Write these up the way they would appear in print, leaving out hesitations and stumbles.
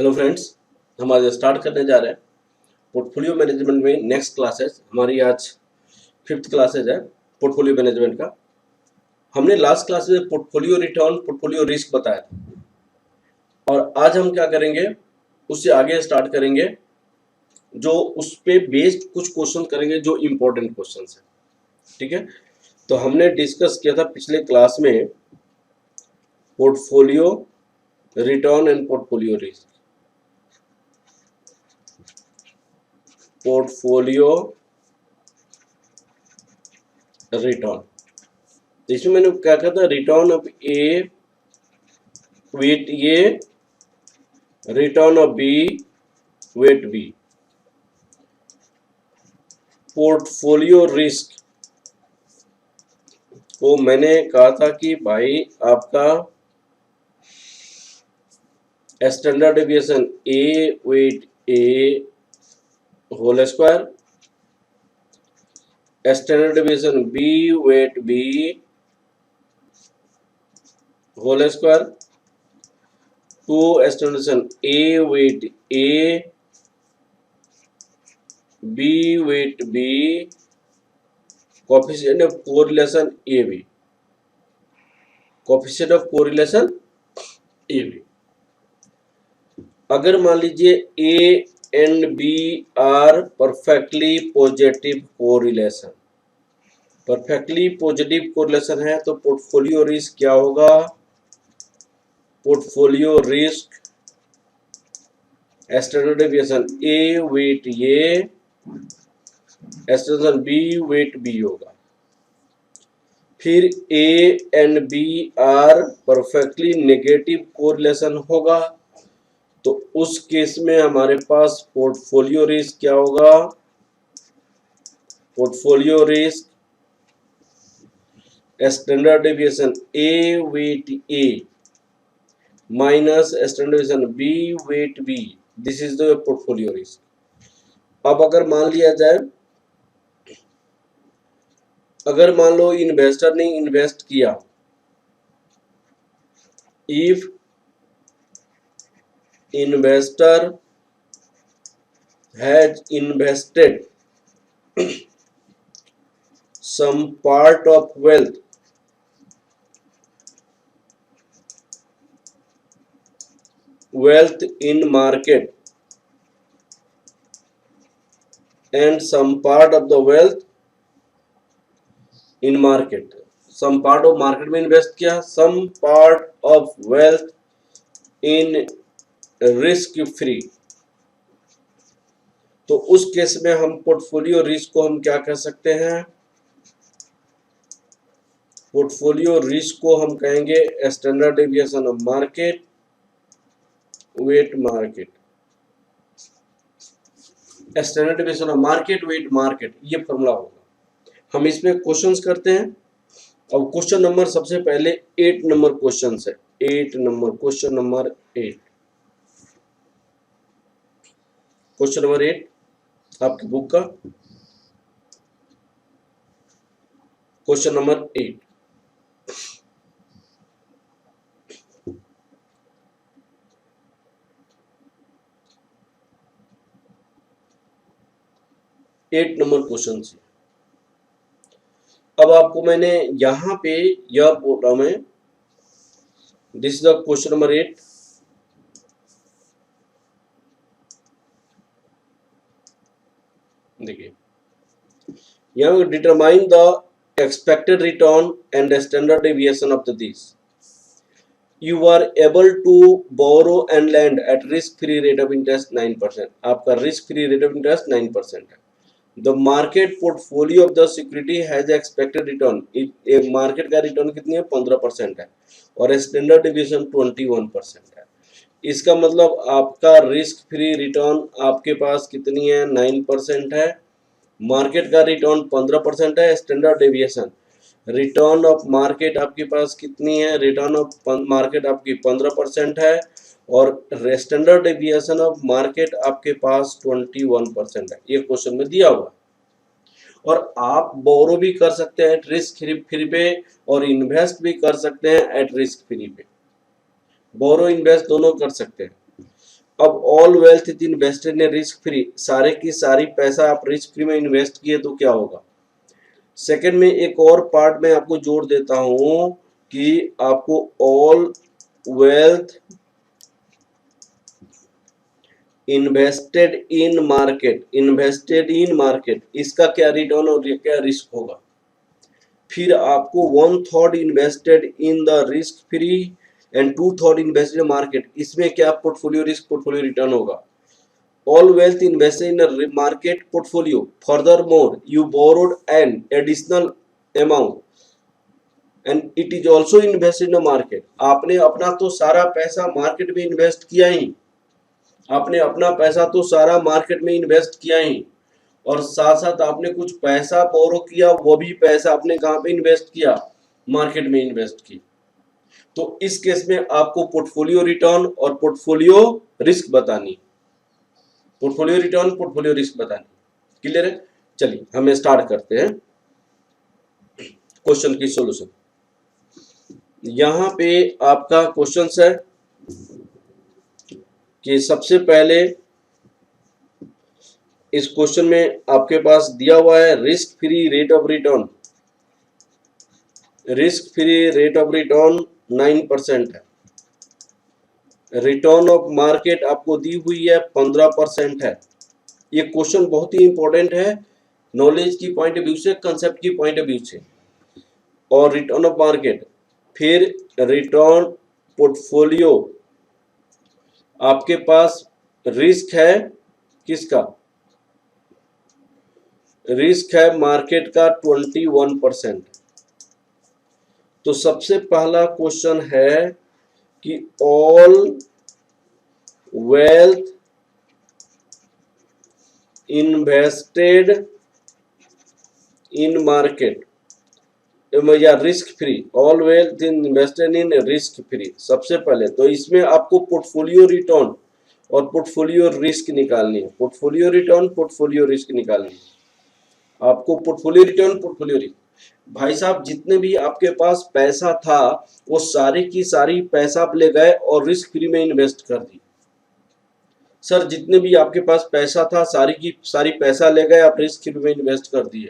Hello friends, हम आज start करने जा रहे हैं पोर्टफोलियो मैनेजमेंट में नेक्स्ट क्लासेस। हमारी आज 5th क्लासेज है पोर्टफोलियो मैनेजमेंट का। हमने लास्ट क्लास में पोर्टफोलियो रिटर्न, पोर्टफोलियो रिस्क बताया था और आज हम क्या करेंगे, उससे आगे स्टार्ट करेंगे, जो उस पे बेस्ड कुछ क्वेश्चन करेंगे जो इम्पोर्टेंट क्वेश्चन है। ठीक है, तो हमने डिस्कस किया था पिछले क्लास में portfolio return and portfolio risk. Portfolio return, इसमें मैंने क्या कहा था, return of A weight A, return of B weight B. Portfolio risk को मैंने कहा था कि भाई आपका standard deviation A weight A whole square, standard deviation B weight B whole square, two standard deviation A weight A B weight B, coefficient of correlation A B, coefficient of correlation A B. अगर मान लीजिए A and B are perfectly positive correlation, perfectly positive correlation है तो portfolio risk क्या होगा? Portfolio risk standard deviation A weight A, standard B weight B होगा। फिर A and B are perfectly negative correlation होगा तो उस केस में हमारे पास पोर्टफोलियो रिस्क क्या होगा? Portfolio risk standard deviation A weight A minus standard deviation B weight B, this is the portfolio risk. अब अगर मान लिया जाए, अगर मान लो इन्वेस्टर ने इन्वेस्ट किया, if investor has invested some part of wealth in market and some part of the wealth in market, some part of market में इन्वेस्ट किया, some part of wealth in risk free, तो उस case में हम portfolio risk को हम क्या कह सकते हैं? पोर्टफोलियो रिस्क को हम कहेंगे standard deviation of market wait market, standard deviation of market wait market, ये फॉर्मूला होगा। हम इसमें क्वेश्चंस करते हैं। अब क्वेश्चन नंबर सबसे पहले 8 नंबर क्वेश्चन है, 8 number, question number 8, question number 8 आपकी बुक का question number 8। Eight number question से अब आपको मैंने यहां पे यह बोल रहा हूं मैं, this is the question number 8। देखिए यहां determine the expected return and standard deviation of this. You are able to borrow and lend at risk free rate of interest 9%। आपका risk free rate of interest 9% है। The market portfolio of the security has expected return, market का return कितनी है? 15% है और standard deviation 21% है। इसका मतलब आपका रिस्क फ्री रिटर्न आपके पास कितनी है? 9% है। मार्केट का रिटर्न 15% है। Standard deviation return of market आपके पास कितनी है? रिटर्न ऑफ मार्केट आपकी 15% है और स्टैंडर्ड डेविएशन ऑफ मार्केट आपके पास 21% है। ये क्वेश्चन में दिया हुआ। और आप बोरो भी कर सकते हैं एट रिस्क फ्री पे और इन्वेस्ट भी कर सकते हैं एट रिस्क फ्री पे। बोरो इन्वेस्ट दोनों कर सकते हैं। अब all wealth is invested in risk free, सारे की सारी पैसा आप रिस्क फ्री में इन्वेस्ट किए तो क्या होगा। सेकंड में एक और पार्ट में आपको जोड़ देता हूं कि आपको all wealth invested in market, invested in market, इसका क्या रिटर्न और क्या रिस्क होगा। फिर आपको 1/3 invested in the risk free and 2/3 invested in market, इसमें क्या पोर्टफोलियो रिस्क पोर्टफोलियो रिटर्न होगा। All wealth invested in a market portfolio. Furthermore, you borrowed an additional amount and it is also invested in a market. आपने अपना तो सारा पैसा market में invest किया ही, आपने अपना पैसा तो सारा मार्केट में इन्वेस्ट किया ही, और साथ साथ आपने कुछ पैसा बोरो किया, वो भी पैसा आपने कहाँ पे इन्वेस्ट किया, मार्केट में इन्वेस्ट की। तो इस केस में आपको पोर्टफोलियो रिटर्न और पोर्टफोलियो रिस्क बतानी, पोर्टफोलियो रिटर्न पोर्टफोलियो रिस्क बतानी। क्लियर है। चलिए हम स्टार्ट करते हैं क्वेश्चन की सॉल्यूशन। यहां पे आपका क्वेश्चन है कि सबसे पहले इस क्वेश्चन में आपके पास दिया हुआ है risk free rate of return, risk free rate of return 9% है, रिटर्न ऑफ मार्केट आपको दी हुई है 15% है। ये क्वेश्चन बहुत ही इंपॉर्टेंट है नॉलेज की पॉइंट ऑफ व्यू से, कंसेप्ट की पॉइंट ऑफ व्यू से। और रिटर्न ऑफ मार्केट, फिर रिटर्न पोर्टफोलियो, आपके पास रिस्क है किसका, रिस्क है मार्केट का 21%। तो सबसे पहला क्वेश्चन है कि all wealth invested in market या risk free, all wealth invested in risk free. सबसे पहले तो इसमें आपको पोर्टफोलियो रिटर्न और पोर्टफोलियो रिस्क निकालनी है, पोर्टफोलियो रिटर्न पोर्टफोलियो रिस्क निकालनी है आपको, पोर्टफोलियो रिटर्न पोर्टफोलियो रिस्क। भाई साहब जितने भी आपके पास पैसा था वो सारी की सारी पैसा आप ले गए और रिस्क फ्री में इन्वेस्ट कर दी। सर जितने भी आपके पास पैसा था सारी की सारी पैसा ले गए आप रिस्क फ्री में इन्वेस्ट कर दिए,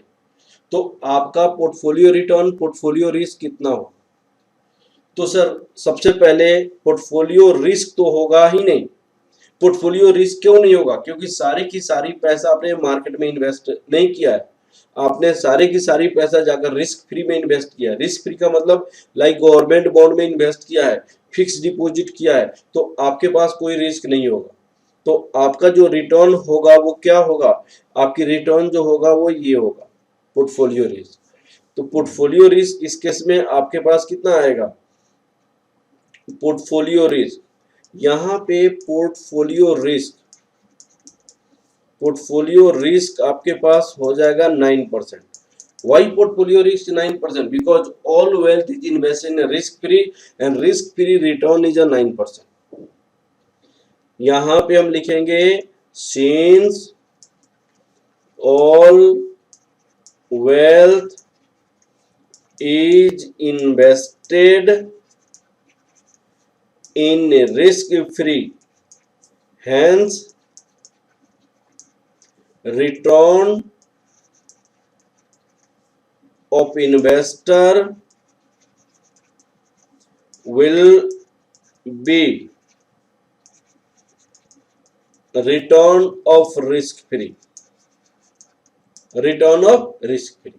तो आपका पोर्टफोलियो रिटर्न पोर्टफोलियो रिस्क कितना हो। तो सर सबसे पहले पोर्टफोलियो रिस्क तो होगा ही नहीं। पोर्टफोलियो रिस्क क्यों नहीं होगा, क्योंकि सारी की सारी पैसा आपने मार्केट में इन्वेस्ट नहीं किया है, आपने सारी की सारी पैसा जाकर रिस्क फ्री में इन्वेस्ट किया है। रिस्क फ्री का मतलब लाइक गवर्नमेंट बॉन्ड में इन्वेस्ट किया है, फिक्स डिपॉजिट किया है, तो आपके पास कोई रिस्क नहीं होगा। तो आपका जो रिटर्न होगा वो क्या होगा, आपकी रिटर्न जो होगा वो ये होगा पोर्टफोलियो रिस्क। तो पोर्टफोलियो रिस्क इस केस में आपके पास कितना आएगा, पोर्टफोलियो रिस्क, यहाँ पे पोर्टफोलियो रिस्क आपके पास हो जाएगा 9%। Why portfolio risk 9%? Because all wealth is invested in risk free and risk free return is 9%। यहां पे हम लिखेंगे since all wealth is invested in risk free, hence return of investor will be return of risk free, return of risk free.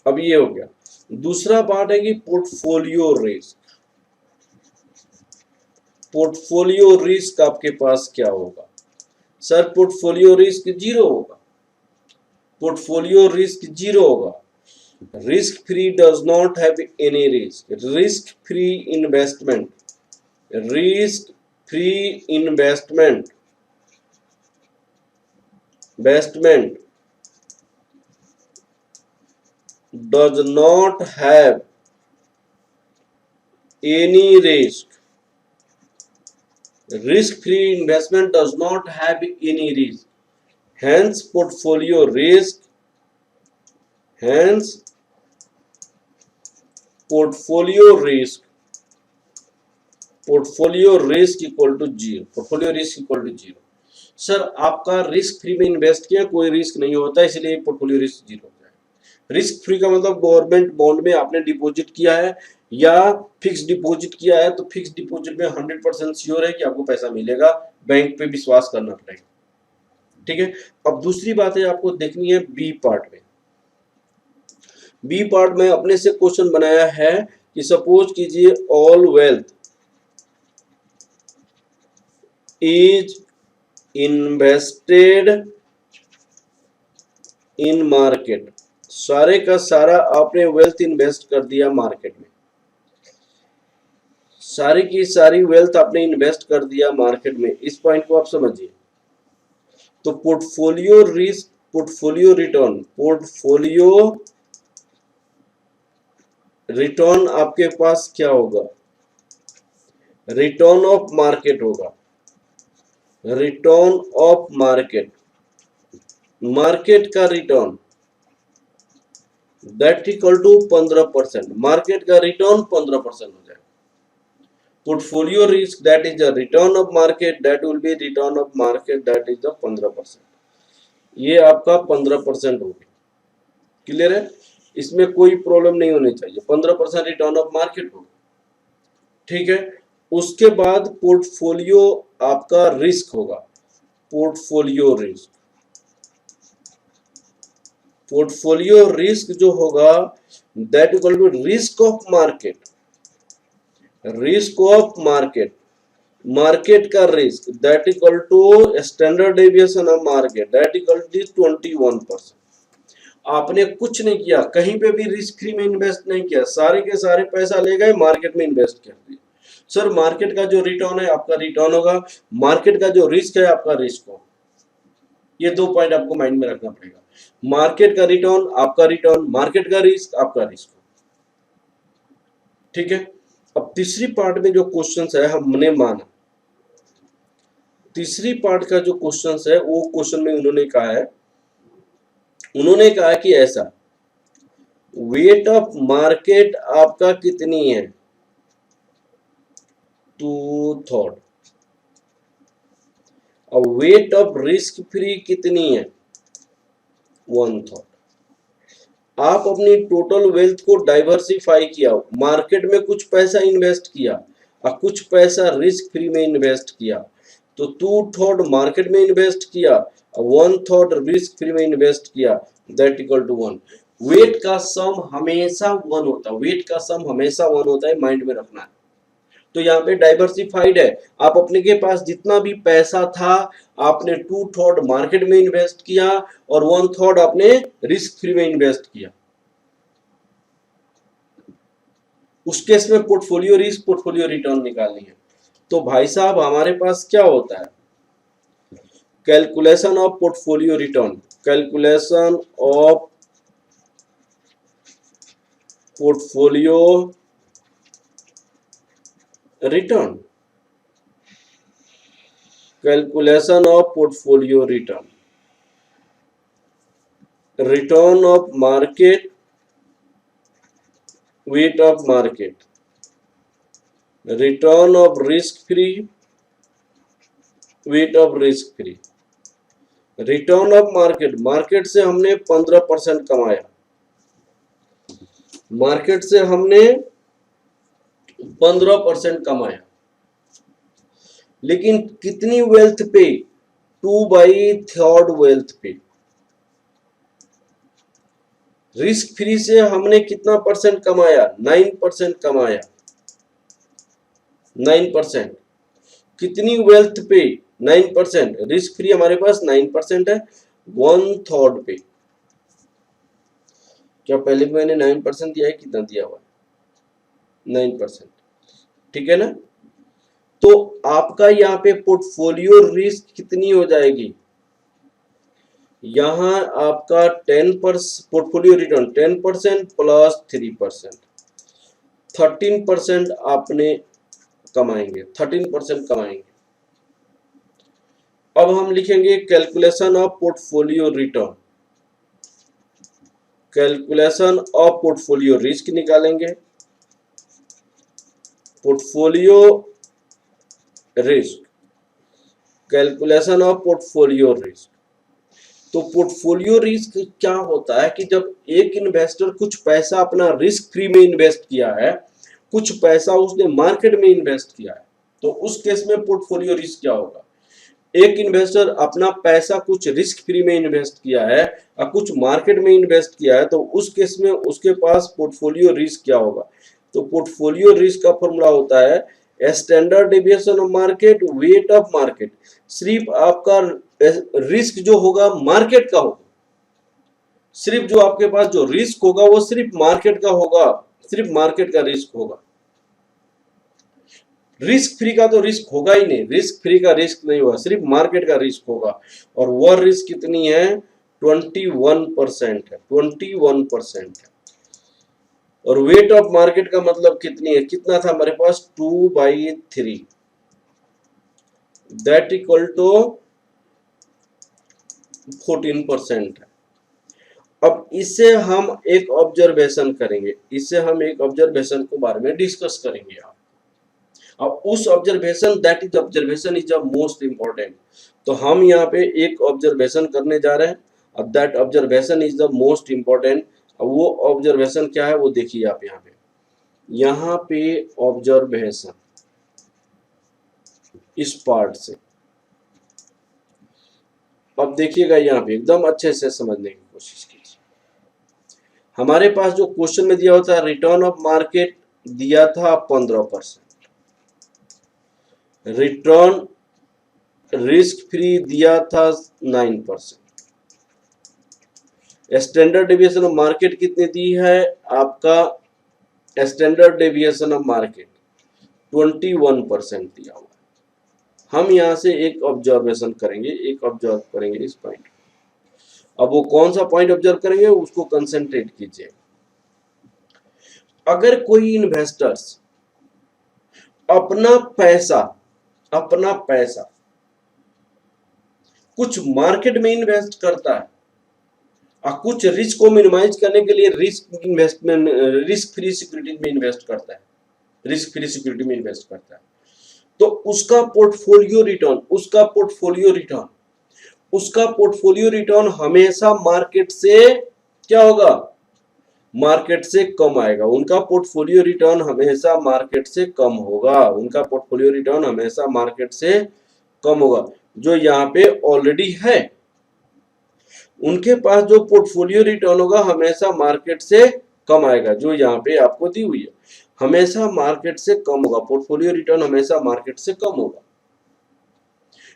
अब ये हो गया। दूसरा part है कि पोर्टफोलियो रिस्क, पोर्टफोलियो रिस्क आपके पास क्या होगा। सर पोर्टफोलियो रिस्क जीरो होगा, पोर्टफोलियो रिस्क जीरो होगा। Risk free does not have any risk, risk free investment, risk free investment does not have any risk, risk free investment does not have any risk, hence portfolio risk, hence portfolio risk portfolio risk equal to zero, portfolio risk equal to zero. Sir आपका risk free में invest किया, कोई risk नहीं होता, इसलिए portfolio risk zero हो जाए। Risk free का मतलब गवर्नमेंट बॉन्ड में आपने डिपॉजिट किया है या फिक्स डिपॉजिट किया है, तो फिक्स डिपॉजिट में 100% श्योर है कि आपको पैसा मिलेगा, बैंक पे विश्वास करना पड़ेगा। ठीक है, अब दूसरी बात है आपको देखनी है बी पार्ट में। बी पार्ट में अपने से क्वेश्चन बनाया है कि सपोज कीजिए all wealth is invested in market, सारे का सारा आपने वेल्थ इन्वेस्ट कर दिया मार्केट में, सारी की सारी वेल्थ आपने इन्वेस्ट कर दिया मार्केट में। इस पॉइंट को आप समझिए। तो portfolio risk, portfolio return, portfolio return आपके पास क्या होगा, रिटर्न ऑफ मार्केट होगा, रिटर्न ऑफ मार्केट, मार्केट का return that equal to 15%, market का रिटर्न 15% हो जाएगा। Portfolio risk that is the return of market, that will be return of market that is the 15%। ये आपका 15% हो गया। क्लियर है, इसमें कोई प्रॉब्लम नहीं होनी चाहिए, 15% रिटर्न ऑफ मार्केट होगा। ठीक है, उसके बाद पोर्टफोलियो आपका रिस्क होगा, पोर्टफोलियो रिस्क, पोर्टफोलियो रिस्क जो होगा that equal to risk of market, risk of market, market का risk that equal to standard deviation of market that equal to 21%। आपने कुछ नहीं किया, कहीं पे भी रिस्क फ्री में इन्वेस्ट नहीं किया, सारे के सारे पैसा ले गए मार्केट में इन्वेस्ट कर दिया। सर मार्केट का जो रिटर्न है आपका रिटर्न होगा, मार्केट का जो रिस्क है आपका रिस्क होगा। ये दो पॉइंट आपको माइंड में रखना पड़ेगा, मार्केट का रिटर्न आपका रिटर्न, मार्केट का रिस्क आपका रिस्क। ठीक है, अब तीसरी पार्ट में जो क्वेश्चंस है हमने माना, तीसरी पार्ट का जो क्वेश्चंस है वो क्वेश्चन में उन्होंने कहा कि ऐसा वेट ऑफ मार्केट आपका कितनी है, 2/3, और वेट ऑफ रिस्क फ्री कितनी है, 1/3। आप अपनी टोटल वेल्थ को डाइवर्सिफाई किया, मार्केट में कुछ पैसा इन्वेस्ट किया और कुछ पैसा रिस्क फ्री में इन्वेस्ट किया, तो 2/3 मार्केट में इन्वेस्ट किया और 1/3 रिस्क फ्री में इन्वेस्ट किया, दैट इक्वल टू 1। वेट का सम हमेशा 1 होता है, वेट का सम हमेशा 1 होता है, माइंड में रखना है। तो यहाँ पे डाइवर्सिफाइड है, आप अपने के पास जितना भी पैसा था आपने 2/3 मार्केट में इन्वेस्ट किया और 1/3 आपने रिस्क फ्री में इन्वेस्ट किया। उस केस में पोर्टफोलियो रिस्क, पोर्टफोलियो रिटर्न निकालनी है। तो भाई साहब हमारे पास क्या होता है, calculation of portfolio return, calculation of portfolio return, calculation of portfolio return, return of market, weight of market, return of risk free, wait of risk free, return of market, market से हमने 15% कमाया, मार्केट से हमने 15% कमाया, लेकिन कितनी wealth पे, 2/3 wealth पे। रिस्क फ्री से हमने कितना परसेंट कमाया, 9% कमाया, 9%। कितनी वेल्थ पे, 9%, रिस्क फ्री हमारे पास 9% है, 1/3 पे। क्या पहले भी मैंने 9% दिया है, कितना दिया हुआ, 9%। ठीक है ना, तो आपका यहाँ पे पोर्टफोलियो रिस्क कितनी हो जाएगी, यहां आपका 10% पोर्टफोलियो रिटर्न 10% प्लस 3%, 13% आपने कमाएंगे, 13% कमाएंगे। अब हम लिखेंगे calculation of portfolio return, calculation of portfolio risk निकालेंगे, portfolio risk, calculation of portfolio risk. तो पोर्टफोलियो रिस्क क्या होता है कि जब एक इन्वेस्टर कुछ पैसा अपना रिस्क फ्री में इन्वेस्ट किया है, कुछ पैसा उसने मार्केट में इन्वेस्ट किया है, तो उस केस में पोर्टफोलियो रिस्क क्या होगा। एक इन्वेस्टर अपना पैसा कुछ रिस्क फ्री में इन्वेस्ट किया है और कुछ मार्केट में इन्वेस्ट किया है, तो उस केस में उसके पास पोर्टफोलियो रिस्क क्या होगा। तो पोर्टफोलियो रिस्क का फॉर्मूला होता है standard deviation of market, weight of market. सिर्फ आपका रिस्क जो होगा मार्केट का होगा, सिर्फ जो आपके पास जो रिस्क होगा वो सिर्फ मार्केट का होगा, सिर्फ मार्केट का रिस्क होगा। रिस्क फ्री का तो रिस्क होगा ही नहीं, रिस्क फ्री का रिस्क नहीं होगा, सिर्फ मार्केट का रिस्क होगा। और वह रिस्क कितनी है, 21% है, 21% है। और वेट ऑफ मार्केट का मतलब कितनी है, कितना था हमारे पास, 2/3, दैट इक्वल टू 14% है। अब इससे हम एक ऑब्जर्वेशन करेंगे, इससे हम एक ऑब्जर्वेशन के बारे में डिस्कस करेंगे। अब उस observation, that is observation is the most important. तो हम यहाँ पे एक ऑब्जर्वेशन करने जा रहे हैं, अब that observation is the most important. अब वो ऑब्जर्वेशन क्या है वो देखिए आप यहाँ पे ऑब्जर्वेशन इस पार्ट से। अब देखिएगा यहाँ पे एकदम अच्छे से समझने की कोशिश कीजिए। हमारे पास जो क्वेश्चन में दिया होता है रिटर्न ऑफ मार्केट दिया था 15%, रिटर्न रिस्क फ्री दिया था 9%, स्टैंडर्ड डेविएशन ऑफ मार्केट कितनी दी है आपका, स्टैंडर्ड डेविएशन ऑफ मार्केट 21% दिया हुआ है। हम यहां से एक ऑब्जर्वेशन करेंगे, एक ऑब्जर्व करेंगे इस पॉइंट। अब वो कौन सा पॉइंट ऑब्जर्व करेंगे उसको कंसंट्रेट कीजिए। अगर कोई इन्वेस्टर्स अपना पैसा कुछ मार्केट में इन्वेस्ट करता है और कुछ रिस्क को मिनिमाइज करने के लिए रिस्क फ्री सिक्योरिटीज में इन्वेस्ट करता है, रिस्क फ्री सिक्योरिटी में इन्वेस्ट करता है, तो उसका पोर्टफोलियो रिटर्न हमेशा मार्केट से क्या होगा, मार्केट से कम आएगा। उनका पोर्टफोलियो रिटर्न हमेशा मार्केट से कम होगा, उनका पोर्टफोलियो रिटर्न हमेशा मार्केट से कम होगा। जो यहाँ पे ऑलरेडी है उनके पास जो पोर्टफोलियो रिटर्न होगा हमेशा मार्केट से कम आएगा, जो यहाँ पे आपको दी हुई है हमेशा मार्केट से कम होगा, पोर्टफोलियो रिटर्न हमेशा मार्केट से कम होगा।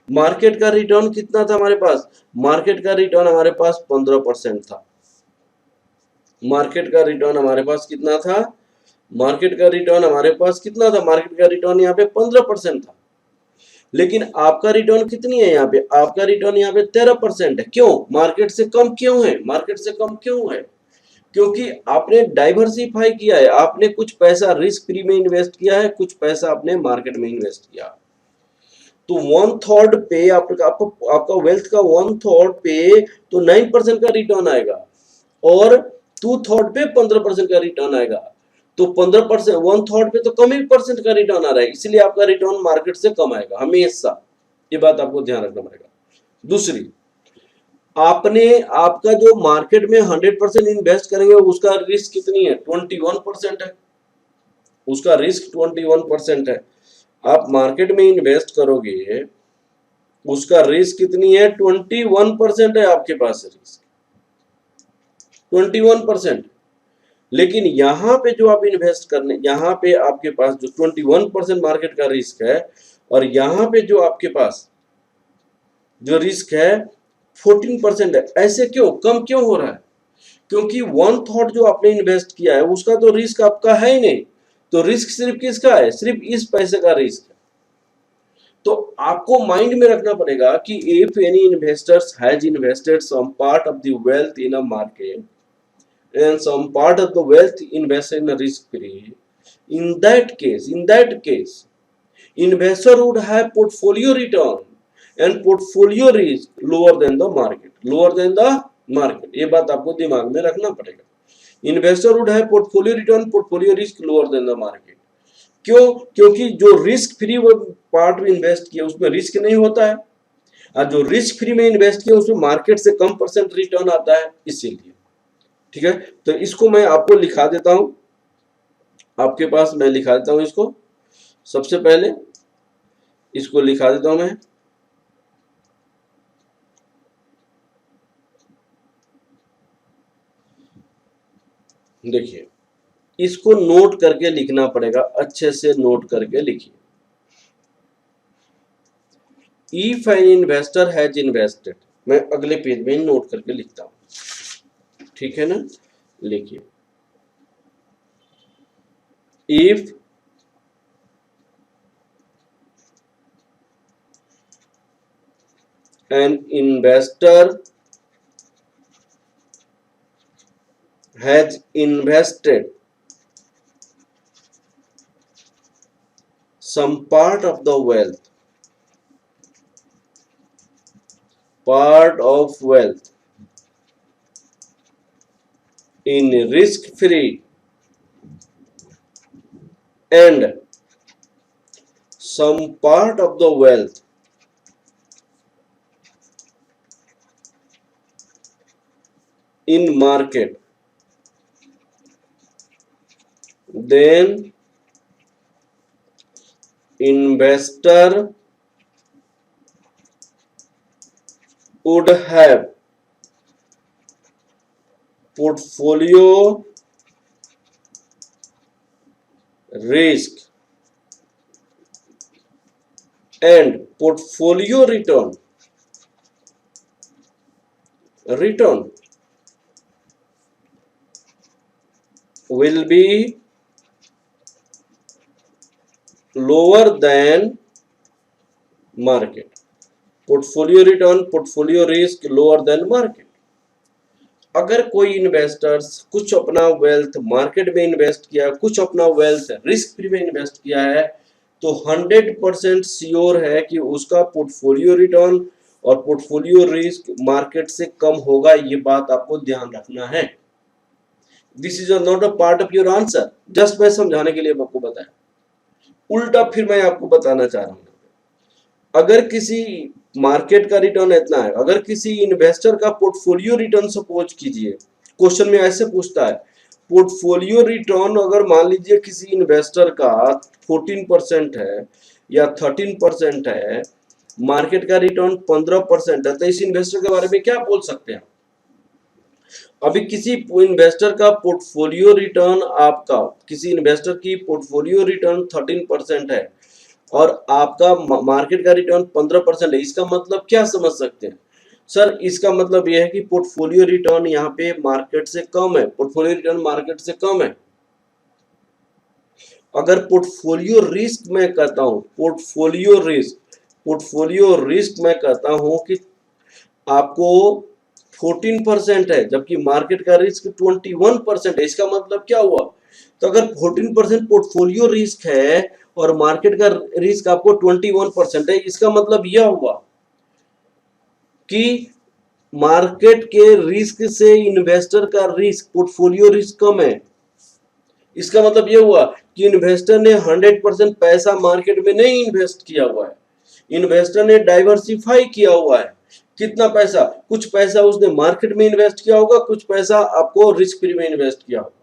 मार्केट का रिटर्न कितना था हमारे पास, मार्केट का रिटर्न हमारे पास 15% था। मार्केट का रिटर्न हमारे पास कितना था, मार्केट का रिटर्न हमारे पास कितना था, मार्केट का रिटर्न यहाँ पे 15% था। लेकिन आपका रिटर्न कितनी है यहाँ पे, आपका रिटर्न यहाँ पे 13% है। क्यों, मार्केट से कम क्यों है, मार्केट से कम क्यों है, क्योंकि आपने डाइवर्सिफाई किया है, आपने कुछ पैसा रिस्क फ्री में इन्वेस्ट किया है, कुछ पैसा आपने मार्केट में इन्वेस्ट किया। तो 1/3 पे आपका वेल्थ का 1/3 पे तो 9% का रिटर्न आएगा और 2/3 पे 15% का रिटर्न आएगा। तो 15%, 1/3 पे तो कम ही परसेंट का रिटर्न आ रहा है, इसलिए आपका रिटर्न मार्केट से कम आएगा हमेशा। ये बात आपको ध्यान रखना पड़ेगा। दूसरी, आपका जो मार्केट में 100% इन्वेस्ट करेंगे उसका रिस्क कितनी है, 21% है, उसका रिस्क 21% है। आप मार्केट में इन्वेस्ट करोगे उसका रिस्क कितनी है, 21% है आपके पास रिस्क, 21%। लेकिन यहाँ पे जो आप इन्वेस्ट करने, यहाँ पे आपके पास जो 21% मार्केट का रिस्क है और यहाँ पे जो आपके पास जो रिस्क है 14% है। ऐसे क्यों, कम क्यों हो रहा है, क्योंकि 1/3 जो आपने इन्वेस्ट किया है उसका तो रिस्क आपका है ही नहीं, तो रिस्क सिर्फ किसका है, सिर्फ इस पैसे का रिस्क है। तो आपको माइंड में रखना पड़ेगा कि if any investors has invested some part of the wealth in a market and some part of the wealth invested in a risk free, in that case investor would have portfolio return and portfolio risk lower than the market, ये बात आपको दिमाग में रखना पड़ेगा। investor would have portfolio return, portfolio risk lower than the market, क्यों? क्योंकि जो रिस्क फ्री पार्ट में इन्वेस्ट किया उसमें रिस्क नहीं होता है, और जो रिस्क फ्री में इन्वेस्ट किया उसमें मार्केट से कम परसेंट रिटर्न आता है, इसीलिए। ठीक है, तो इसको मैं आपको लिखा देता हूं, आपके पास मैं लिखा देता हूं इसको। सबसे पहले इसको लिखा देता हूं मैं। देखिए, इसको नोट करके लिखना पड़ेगा, अच्छे से नोट करके लिखिए। If an investor has invested, मैं अगले पेज में नोट करके लिखता हूं, ठीक है ना। लिखिए, if an investor has invested some part of wealth in risk free and some part of the wealth in market, then investor would have portfolio risk and portfolio return will be lower than market. Portfolio return, portfolio risk lower than market. अगर कोई investors कुछ अपना wealth market में invest किया, कुछ अपना wealth risk free में invest किया है, तो 100% श्योर है कि उसका पोर्टफोलियो रिटर्न और पोर्टफोलियो रिस्क मार्केट से कम होगा। ये बात आपको ध्यान रखना है। This is not a part of your answer, just मैं समझाने के लिए आपको बताया। उल्टा फिर मैं आपको बताना चाह रहा हूं, अगर किसी मार्केट का रिटर्न इतना है, अगर किसी इन्वेस्टर का पोर्टफोलियो रिटर्न सपोज कीजिए, क्वेश्चन में ऐसे पूछता है, पोर्टफोलियो रिटर्न अगर मान लीजिए किसी इन्वेस्टर का 14% है या 13% है, मार्केट का रिटर्न 15% है, तो इस इन्वेस्टर के बारे में क्या बोल सकते हैं? अभी किसी इन्वेस्टर का पोर्टफोलियो रिटर्न, आपका किसी इन्वेस्टर की पोर्टफोलियो रिटर्न 13% है और आपका मार्केट का रिटर्न 15% है, इसका मतलब क्या समझ सकते हैं? सर, इसका मतलब यह है कि पोर्टफोलियो रिटर्न यहाँ पे मार्केट से कम है, पोर्टफोलियो रिटर्न मार्केट से कम है। अगर पोर्टफोलियो रिस्क मैं कहता हूं, पोर्टफोलियो रिस्क मैं कहता हूं कि आपको 14% है, जबकि मार्केट का रिस्क 21% है, इसका मतलब क्या हुआ? तो अगर 14% पोर्टफोलियो रिस्क है और मार्केट का रिस्क आपको 21% है, इसका मतलब यह हुआ कि मार्केट के रिस्क से इन्वेस्टर का रिस्क, पोर्टफोलियो रिस्क कम है। इसका मतलब यह हुआ कि इन्वेस्टर ने 100% पैसा मार्केट में नहीं इन्वेस्ट किया हुआ है, इन्वेस्टर ने डाइवर्सिफाई किया हुआ है। कितना पैसा? कुछ पैसा उसने मार्केट में इन्वेस्ट किया होगा, कुछ पैसा आपको रिस्क फ्री में इन्वेस्ट किया होगा।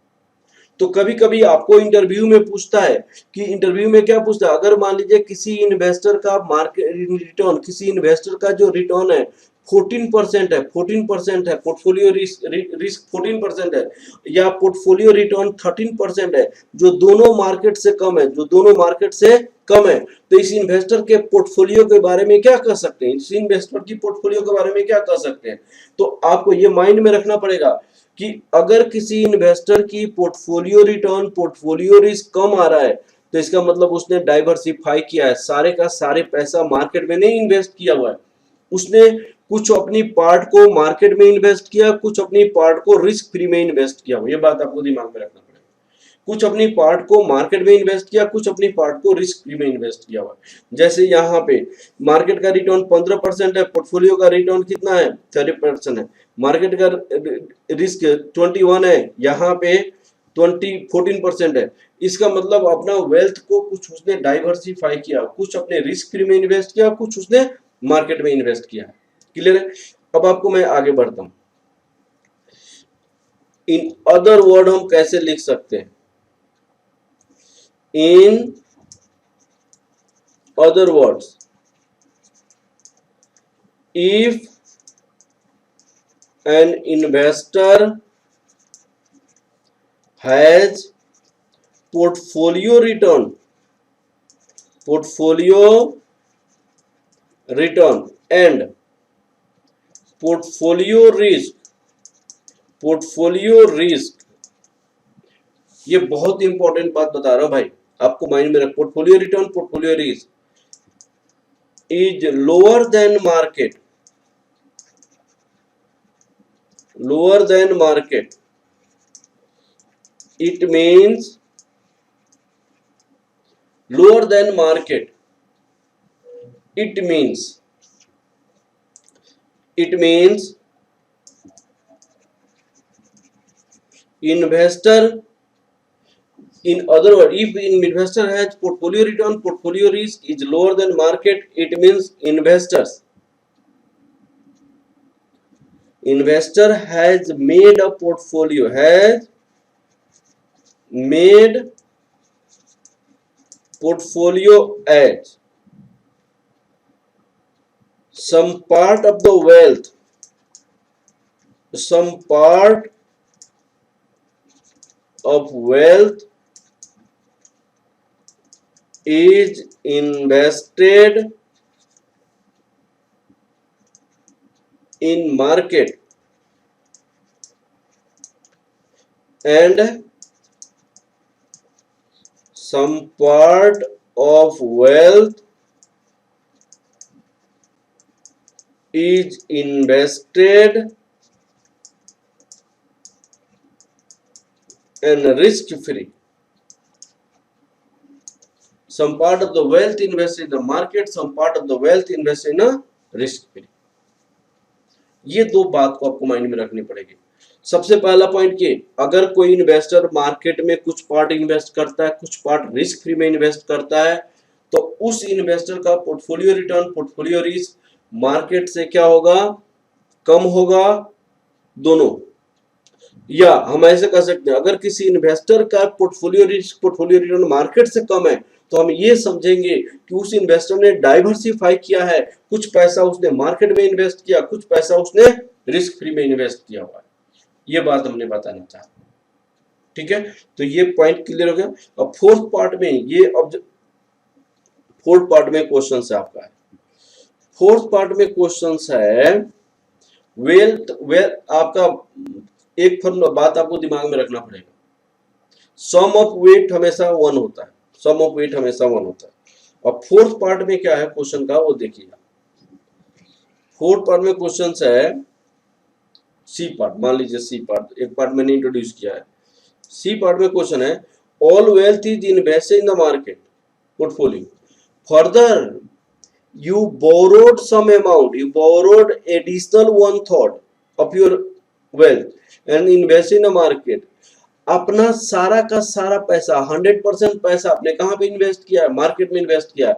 तो कभी कभी आपको इंटरव्यू में पूछता है कि इंटरव्यू में क्या पूछता है, अगर मान लीजिए किसी इन्वेस्टर का मार्केट रिटर्न, किसी इन्वेस्टर का जो रिटर्न है 14% है, 14% है, पोर्टफोलियो रिस्क 14% है, या पोर्टफोलियो रिटर्न 13% है, जो दोनों मार्केट से कम है, जो दोनों मार्केट से कम है, तो इस इन्वेस्टर के पोर्टफोलियो के बारे में क्या कह सकते हैं? इस इन्वेस्टर की पोर्टफोलियो के बारे में क्या कह सकते हैं? तो आपको ये माइंड में रखना पड़ेगा कि अगर किसी इन्वेस्टर की पोर्टफोलियो रिटर्न, पोर्टफोलियो रिस्क कम आ रहा है, तो इसका मतलब उसने डाइवर्सिफाई किया है, सारे का सारे पैसा मार्केट में नहीं इन्वेस्ट किया हुआ है, उसने कुछ अपनी पार्ट को मार्केट में इन्वेस्ट किया, कुछ अपनी पार्ट को रिस्क फ्री में इन्वेस्ट किया। ये बात आपको दिमाग में रखना पड़ेगा, कुछ अपनी पार्ट को मार्केट में इन्वेस्ट किया, कुछ अपनी पार्ट को रिस्क फ्री में इन्वेस्ट किया हुआ। जैसे यहाँ पे मार्केट का रिटर्न 15% है, पोर्टफोलियो का रिटर्न कितना है? 30% है, मार्केट का रिस्क 21 है यहाँ पे, 14% है। इसका मतलब अपना वेल्थ को कुछ उसने डाइवर्सिफाई किया, कुछ अपने रिस्क फ्री में इन्वेस्ट किया, कुछ उसने मार्केट में इन्वेस्ट किया। क्लियर है? अब आपको मैं आगे बढ़ता हूं। इन अदर वर्ड हम कैसे लिख सकते हैं? In other words, if an investor has portfolio return and portfolio risk, ये बहुत इंपॉर्टेंट बात बता रहा हूं भाई, आपको माइंड में रख। Portfolio return, portfolio risk is lower than market, it means lower than market, it means investor, in other words, if investor has portfolio return, portfolio risk is lower than market, it means investor has made a portfolio, as some part of the wealth is invested in market and some part of wealth is invested and risk free. Some part of the wealth invested in the market, some part of the wealth invested in a risk free. ये दो बात को आपको mind में रखनी पड़ेगी। सबसे पहला पॉइंट ये, अगर कोई इन्वेस्टर मार्केट में कुछ पार्ट इन्वेस्ट करता है, कुछ पार्ट रिस्क फ्री में इन्वेस्ट करता है, तो उस इन्वेस्टर का portfolio return, portfolio risk market से क्या होगा? कम होगा, दोनों। या हम ऐसे कह सकते हैं, अगर किसी इन्वेस्टर का portfolio risk, portfolio return market से कम है, तो हम ये समझेंगे कि उस इन्वेस्टर ने डाइवर्सिफाई किया है, कुछ पैसा उसने मार्केट में इन्वेस्ट किया, कुछ पैसा उसने रिस्क फ्री में इन्वेस्ट किया हुआ है। ये बात हमने बताना चाहा। ठीक है, तो ये पॉइंट क्लियर हो गया। अब फोर्थ पार्ट में क्वेश्चन है आपका, फोर्थ पार्ट में क्वेश्चन है वेल्थ आपका। एक बात आपको दिमाग में रखना पड़ेगा, सम ऑफ वेट हमेशा 1 होता है, सम ऑफ वेट हमेशा 1 होता है। और फोर्थ पार्ट में क्या है क्वेश्चन का, वो देखिएगा। फोर्थ पार्ट में क्वेश्चन है सी पार्ट, मान लीजिए सी पार्ट, एक पार्ट मैंने इंट्रोड्यूस किया है। सी पार्ट में क्वेश्चन है, all wealth is invested in the market portfolio, further you borrowed some amount, you borrowed additional 1/3 of your wealth and invest in a market. अपना सारा का सारा पैसा, 100% पैसा आपने कहां पे इन्वेस्ट किया है? मार्केट में इन्वेस्ट किया है।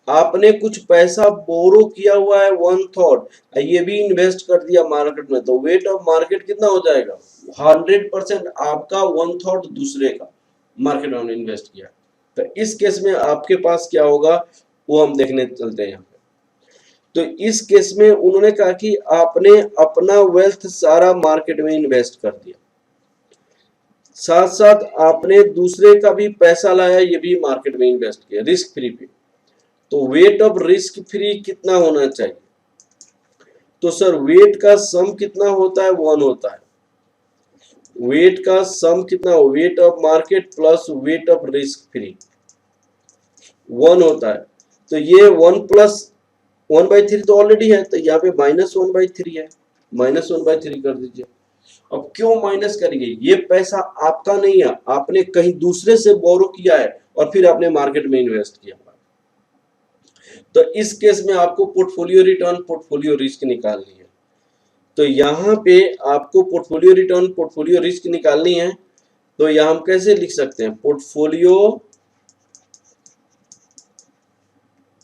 आपने कुछ पैसा बोरो किया हुआ है 1/3, ये भी इन्वेस्ट कर दिया मार्केट में, तो वेट ऑफ मार्केट कितना हो जाएगा? 100% आपका, 1/3 दूसरे का, मार्केट में इन्वेस्ट किया। तो इस केस में आपके पास क्या होगा, वो हम देखने चलते हैं यहाँ पे। तो इस केस में उन्होंने कहा कि आपने अपना वेल्थ सारा मार्केट में इन्वेस्ट कर दिया, साथ साथ आपने दूसरे का भी पैसा लाया, ये भी मार्केट में इन्वेस्ट किया रिस्क फ्री पे। तो वेट ऑफ रिस्क फ्री कितना होना चाहिए? तो सर वेट का सम कितना होता है? 1 होता है। वेट का सम कितना हो? Wait of market plus wait of risk free 1 होता है। तो ये 1 प्लस 1/3 तो ऑलरेडी है, तो यहाँ पे -1/3 है, -1/3 कर दीजिए। अब क्यों माइनस करेंगे? ये पैसा आपका नहीं है, आपने कहीं दूसरे से बोरो किया है और फिर आपने मार्केट में इन्वेस्ट किया। तो इस केस में आपको पोर्टफोलियो रिटर्न, पोर्टफोलियो रिस्क निकालनी है। तो यहाँ पे आपको पोर्टफोलियो रिटर्न, पोर्टफोलियो रिस्क निकालनी है। तो यहां हम कैसे लिख सकते हैं, पोर्टफोलियो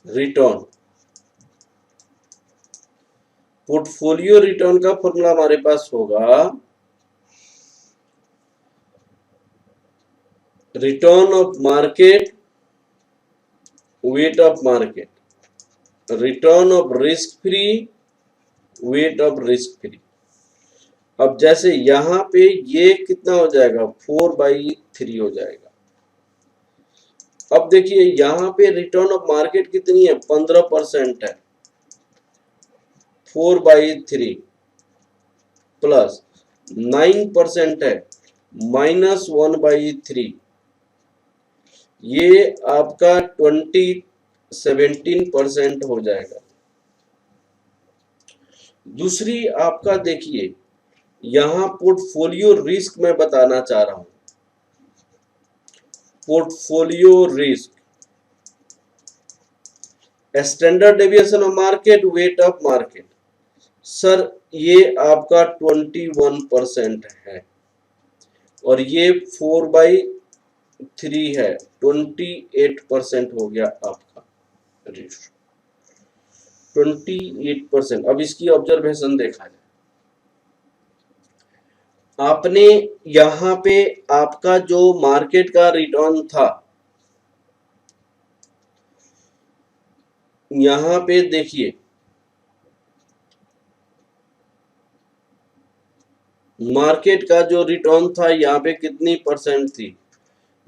रिटर्न। पोर्टफोलियो रिटर्न का फॉर्मूला हमारे पास होगा return of market weight of market, return of risk free weight of risk free. अब जैसे यहां पे ये कितना हो जाएगा, 4/3 हो जाएगा। अब देखिए यहां पे रिटर्न ऑफ मार्केट कितनी है, 15% है। 4/3 प्लस 9% है, -1/3, ये आपका 17% हो जाएगा। दूसरी आपका देखिए यहां पोर्टफोलियो रिस्क मैं बताना चाह रहा हूं, portfolio risk, standard deviation of market, weight of market. Sir ये आपका 21% है और ये 4/3 है, 28% हो गया आपका रेशियो, 28%। अब इसकी ऑब्जर्वेशन देखा जाए, आपने यहां पे आपका जो मार्केट का रिटर्न था, यहां पे देखिए मार्केट का जो रिटर्न था यहाँ पे कितनी परसेंट थी,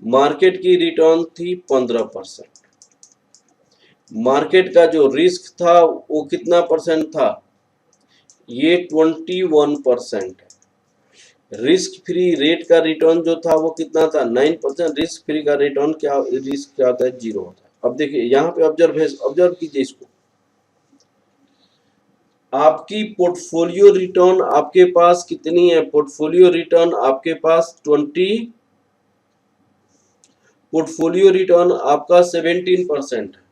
मार्केट की रिटर्न थी 15%। मार्केट का जो रिस्क था वो कितना परसेंट था, ये 21% है। रिस्क फ्री रेट का रिटर्न जो था वो कितना था, 9%। रिस्क फ्री का रिटर्न क्या, रिस्क क्या होता है, 0 होता है। अब देखिए यहाँ पे ऑब्जर्व कीजिए इसको, आपकी पोर्टफोलियो रिटर्न आपके पास कितनी है, पोर्टफोलियो रिटर्न आपके पास 20, पोर्टफोलियो रिटर्न आपका 17% है।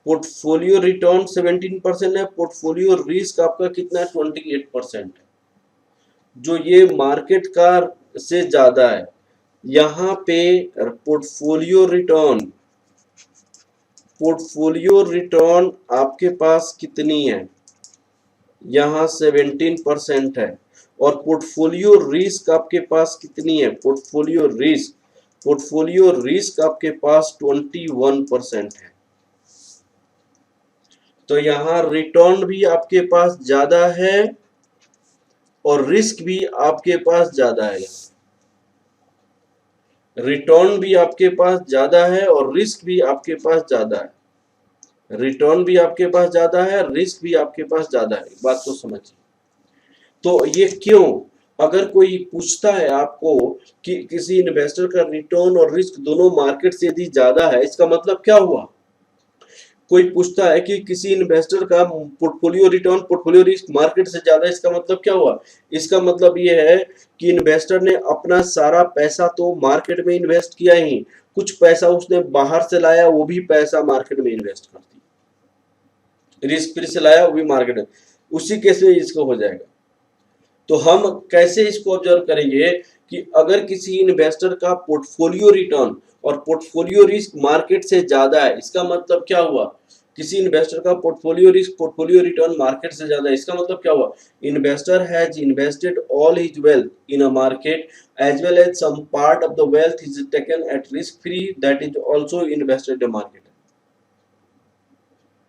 पोर्टफोलियो रिटर्न 17% है, पोर्टफोलियो रिस्क आपका कितना है, 28% है, जो ये मार्केट का से ज्यादा है। यहाँ पे पोर्टफोलियो रिटर्न आपके पास कितनी है, यहाँ 17% है। और पोर्टफोलियो रिस्क आपके पास कितनी है, पोर्टफोलियो रिस्क आपके पास 21% है। तो यहाँ रिटर्न भी आपके पास ज्यादा है और रिस्क भी आपके पास ज्यादा है। रिटर्न भी आपके पास ज्यादा है और रिस्क भी आपके पास ज्यादा है, रिटर्न भी आपके पास ज्यादा है, रिस्क भी आपके पास ज्यादा है। बात को समझिए। तो ये क्यों, अगर कोई पूछता है आपको कि किसी इन्वेस्टर का रिटर्न और रिस्क दोनों मार्केट से यदि ज्यादा है, इसका मतलब क्या हुआ। कोई पूछता है कि किसी इन्वेस्टर का portfolio return portfolio risk market से ज्यादा है, इसका मतलब क्या हुआ, इसका मतलब ये है कि इन्वेस्टर ने अपना सारा पैसा तो मार्केट में इन्वेस्ट किया ही, कुछ पैसा उसने बाहर से लाया, वो भी पैसा मार्केट में इन्वेस्ट कर दिया, रिस्क फ्री से लाया वो भी मार्केट में, उसी केस में इसको हो जाएगा। तो हम कैसे इसको ऑब्जर्व करेंगे कि अगर किसी इन्वेस्टर का पोर्टफोलियो रिटर्न और पोर्टफोलियो रिस्क मार्केट से ज्यादा है, इसका मतलब क्या हुआ, किसी इन्वेस्टर का portfolio risk portfolio return market से ज्यादा है, इसका मतलब क्या हुआ, investor has invested all his wealth in a market as well as some part of the wealth is taken at risk free that is also invested in market,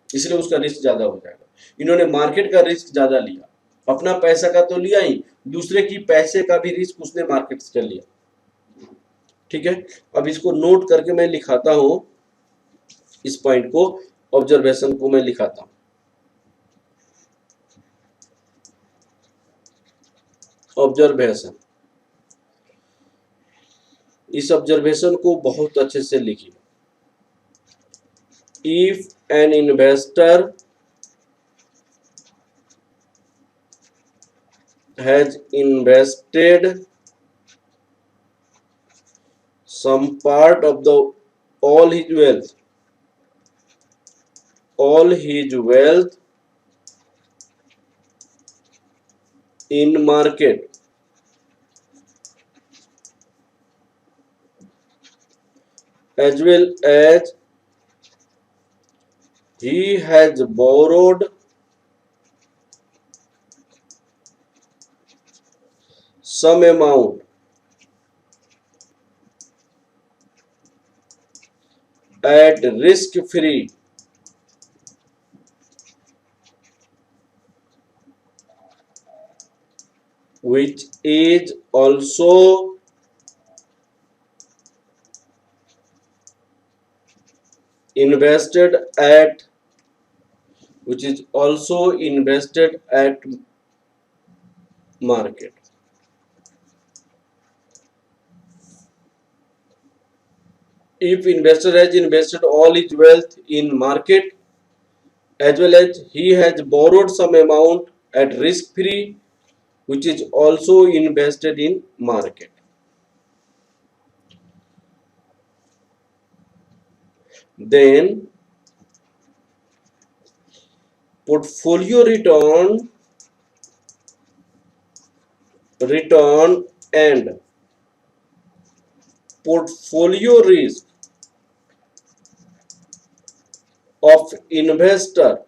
इसलिए उसका risk ज्यादा हो जाएगा। इन्होंने मार्केट का रिस्क ज्यादा लिया, अपना पैसा का तो लिया ही, दूसरे की पैसे का भी रिस्क उसने मार्केट से कर लिया। ठीक है, अब इसको नोट करके मैं लिखाता हूं, इस पॉइंट को, ऑब्जर्वेशन को मैं लिखाता हूं। ऑब्जर्वेशन, इस ऑब्जर्वेशन को बहुत अच्छे से लिखिए। If an investor has invested some part of the all his wealth in market as well as he has borrowed some amount at risk free, which is also invested at market. If investor has invested all his wealth in market, as well as he has borrowed some amount at risk free, which is also invested in market, then portfolio return and portfolio risk of investor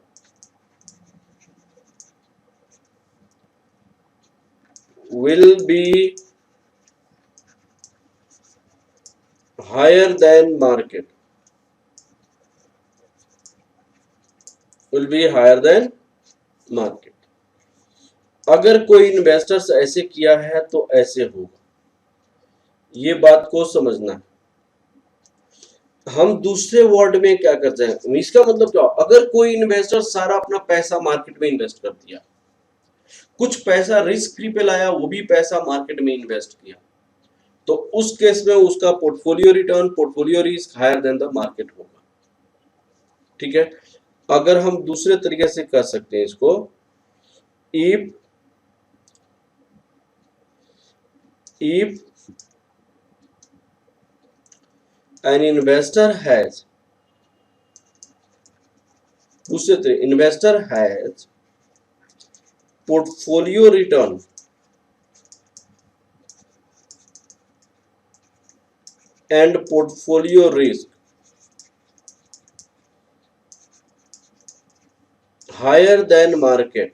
will be higher than market, अगर कोई investors ऐसे किया है तो ऐसे होगा, ये बात को समझना है। हम दूसरे वर्ड में क्या करते हैं, इसका मतलब क्या, अगर कोई इन्वेस्टर सारा अपना पैसा मार्केट में इन्वेस्ट कर दिया, कुछ पैसा रिस्क फ्री पे लाया, वो भी पैसा मार्केट में इन्वेस्ट किया, तो उस केस में उसका portfolio return, portfolio risk higher than the market होगा। ठीक है, अगर हम दूसरे तरीके से कर सकते हैं इसको, if an investor has portfolio return and portfolio risk higher than market,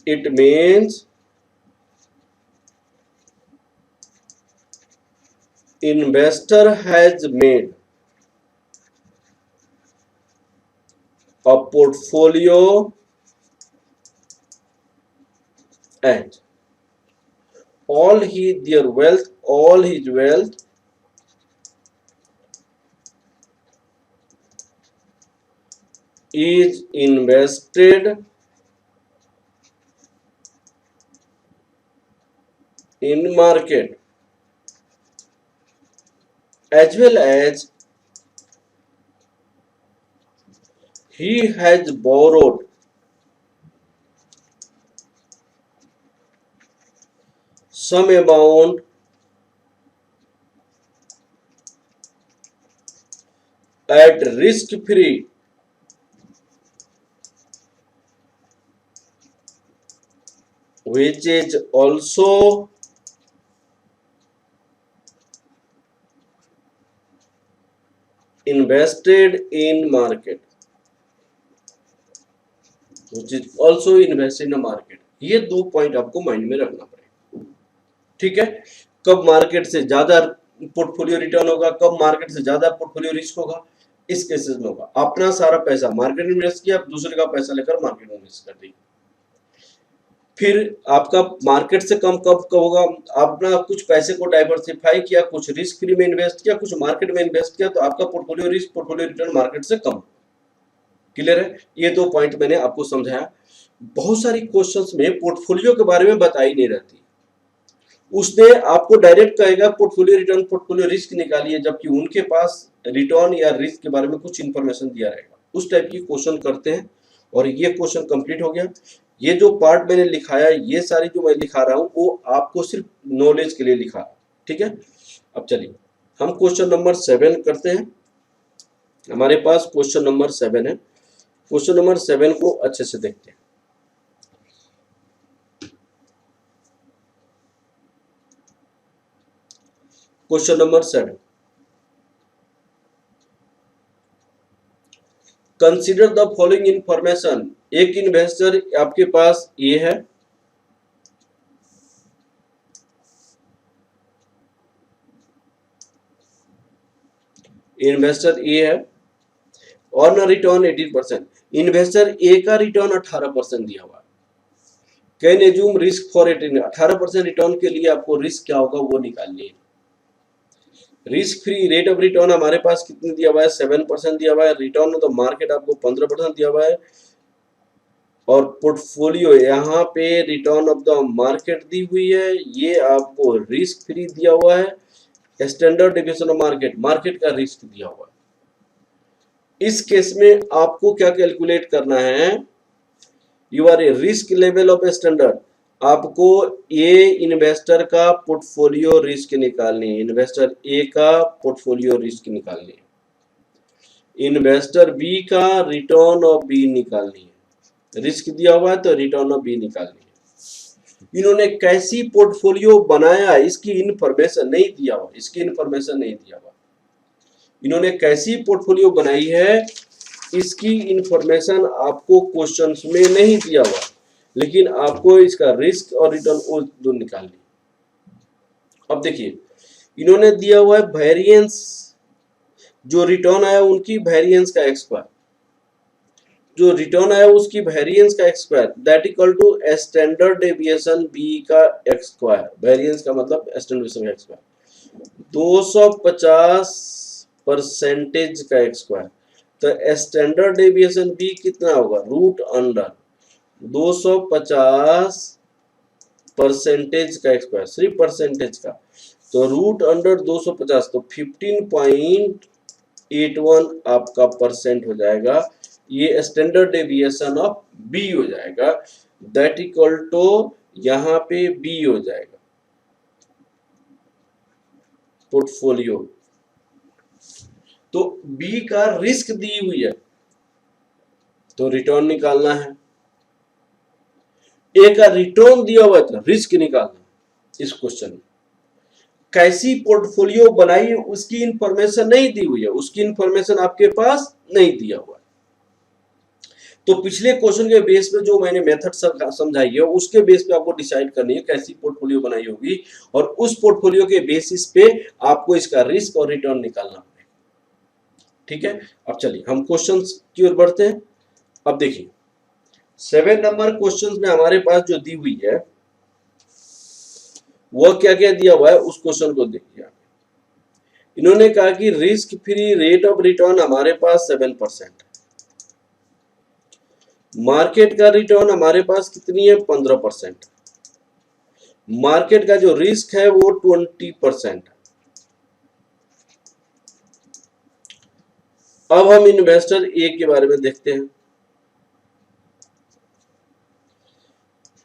it means investor has made a portfolio and all his wealth is invested in market, as well as he has borrowed some amount at risk free, which is also invested in market, ये दो point आपको mind में रखना पड़ेगा। ठीक है, कब market से ज्यादा पोर्टफोलियो रिटर्न होगा, कब मार्केट से ज्यादा पोर्टफोलियो रिस्क होगा, इस केसेस में होगा अपना सारा पैसा मार्केट में इन्वेस्ट किया, दूसरे का पैसा लेकर मार्केट में इन्वेस्ट कर दी, फिर आपका मार्केट से कम कब होगा, आपने कुछ पैसे को डाइवर्सिफाई किया, कुछ रिस्क फ्री में इन्वेस्ट किया, कुछ मार्केट में इन्वेस्ट किया, तो आपका portfolio risk, portfolio return market से कम। क्लियर है, ये दो पॉइंट मैंने आपको समझाया। बहुत सारी क्वेश्चंस में पोर्टफोलियो के बारे में बताई नहीं रहती, उसने आपको डायरेक्ट कहेगा पोर्टफोलियो रिटर्न, पोर्टफोलियो रिस्क निकालिए, जबकि उनके पास रिटर्न या रिस्क के बारे में कुछ इंफॉर्मेशन दिया रहेगा। उस टाइप की क्वेश्चन करते हैं, और ये क्वेश्चन कंप्लीट हो गया। ये जो पार्ट मैंने लिखाया, ये सारी जो मैं लिखा रहा हूं, वो आपको सिर्फ नॉलेज के लिए लिखा। ठीक है, अब चलिए हम क्वेश्चन नंबर 7 करते हैं। हमारे पास क्वेश्चन नंबर 7 है। क्वेश्चन नंबर 7 को अच्छे से देखते हैं। Question number 7, consider the following information. एक इन्वेस्टर आपके पास ये है, इन्वेस्टर ए है, ऑन रिटर्न 18%। इन्वेस्टर ए का रिटर्न 18% दिया हुआ है। Can assume risk for 18% return के लिए आपको रिस्क क्या होगा वो निकालनी है। Risk free rate of return हमारे पास कितने दिया हुआ है, 7% दिया हुआ है। रिटर्न ऑन द मार्केट आपको 15% दिया हुआ है। और पोर्टफोलियो यहाँ पे रिटर्न ऑफ द मार्केट दी हुई है, ये आपको रिस्क फ्री दिया हुआ है। Standard deviation of market, market का रिस्क दिया हुआ है। इस केस में आपको क्या कैलकुलेट करना है, you are a risk level of standard. आपको ए इन्वेस्टर का पोर्टफोलियो रिस्क निकालनी है, इन्वेस्टर ए का पोर्टफोलियो रिस्क निकालनी है, इन्वेस्टर बी का रिटर्न ऑफ बी निकालनी है। रिस्क दिया हुआ है तो रिटर्न ऑफ बी निकालनी है। इन्होंने कैसी पोर्टफोलियो बनाया इसकी इंफॉर्मेशन नहीं दिया हुआ, इसकी इंफॉर्मेशन नहीं दिया हुआ। इन्होंने कैसी पोर्टफोलियो बनाई है इसकी इंफॉर्मेशन आपको क्वेश्चंस में नहीं दिया हुआ, लेकिन आपको इसका रिस्क और रिटर्न वो दो निकालनी। अब देखिए, इन्होंने दिया हुआ है वेरिएंस, जो रिटर्न आया उनकी वेरिएंस का एक्स स्क्वायर, जो रिटर्न आया उसकी वेरिएंस का X square, that equal to standard deviation B का एक्स स्क्वायर। वेरिएंस का मतलब स्टैंडर्ड डेविएशन का एक्स स्क्वायर, 250 परसेंटेज का एक्स स्क्वायर। तो स्टैंडर्ड डेविएशन बी कितना होगा, रूट अंडर 250 परसेंटेज का एक्स स्क्वायर, सिर्फ परसेंटेज का, तो रूट अंडर 250, तो 15.81 आपका परसेंट हो जाएगा। ये स्टैंडर्ड डेविएशन ऑफ बी हो जाएगा, दैट इक्वल टू यहाँ पे बी हो जाएगा पोर्टफोलियो। तो बी का रिस्क दी हुई है तो रिटर्न निकालना है, ए का रिटर्न दिया हुआ है तो रिस्क निकालना है। इस क्वेश्चन में कैसी पोर्टफोलियो बनाई उसकी इंफॉर्मेशन नहीं दी हुई है, उसकी इंफॉर्मेशन आपके पास नहीं दिया हुआ है। तो पिछले क्वेश्चन के बेस पे जो मैंने मेथड समझाई है उसके बेस पे आपको डिसाइड करनी है कैसी पोर्टफोलियो बनाई होगी, और उस पोर्टफोलियो के बेसिस पे आपको इसका रिस्क और रिटर्न निकालना पड़ेगा। ठीक है, अब चलिए हम क्वेश्चंस की ओर बढ़ते हैं। अब देखिए 7 नंबर क्वेश्चंस में हमारे पास जो दी हुई है वह क्या क्या दिया हुआ है उस क्वेश्चन को देखिए। इन्होंने कहा कि risk free rate of return हमारे पास 7%, मार्केट का रिटर्न हमारे पास कितनी है 15%, मार्केट का जो रिस्क है वो 20%। अब हम इन्वेस्टर ए के बारे में देखते हैं।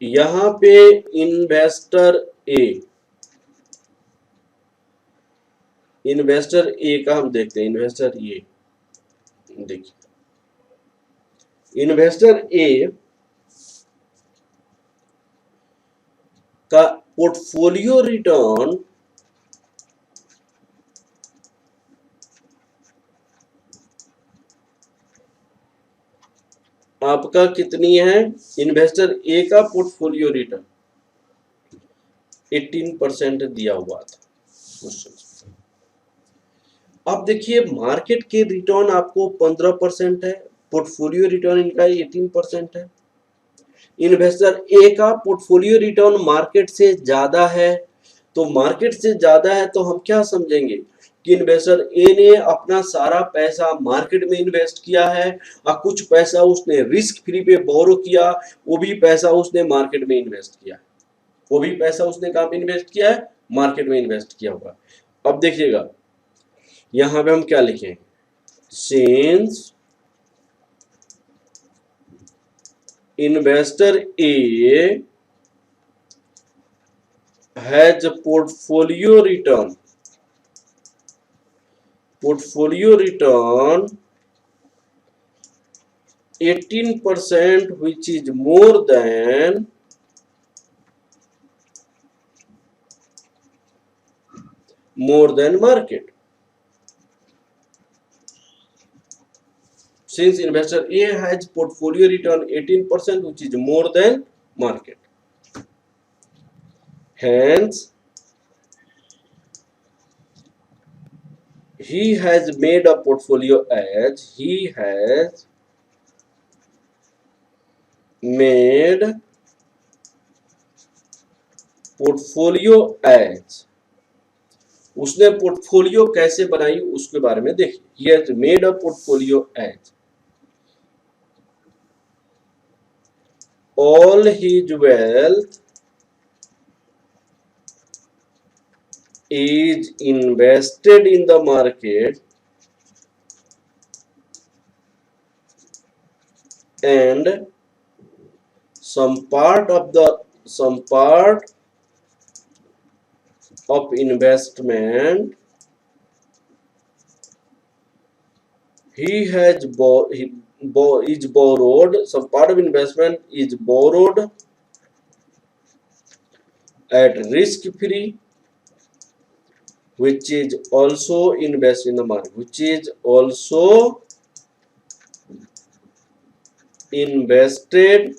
यहां पे इन्वेस्टर ए का हम देखते हैं, इन्वेस्टर ए देखिए, इन्वेस्टर ए का पोर्टफोलियो रिटर्न आपका कितनी है, इन्वेस्टर ए का पोर्टफोलियो रिटर्न 18% दिया हुआ था क्वेश्चन। अब देखिए मार्केट के रिटर्न आपको 15% है, पोर्टफोलियो रिटर्न इनका 18% है। इन्वेस्टर ए का पोर्टफोलियो रिटर्न मार्केट से ज्यादा है, तो मार्केट से ज्यादा है तो हम क्या समझेंगे कि इन्वेस्टर ए ने अपना सारा पैसा मार्केट में इन्वेस्ट किया है और कुछ पैसा उसने रिस्क फ्री पे बोरो किया, वो भी पैसा उसने मार्केट में इन्वेस्ट किया, वो भी पैसा उसने कहां पे इन्वेस्ट किया है, मार्केट में इन्वेस्ट किया होगा। अब देखिएगा यहां पे हम क्या लिखेंगे, since investor A has portfolio return 18%, which is more more than market. Since investor A has portfolio return 18%, which is more than market, hence he has made a portfolio as made portfolio as उसने portfolio कैसे बनाई उसके बारे में देखिए. He has made a portfolio as all his wealth is invested in the market and some part of investment is borrowed. Some part of investment is borrowed at risk free, which is also invested in the market, which is also invested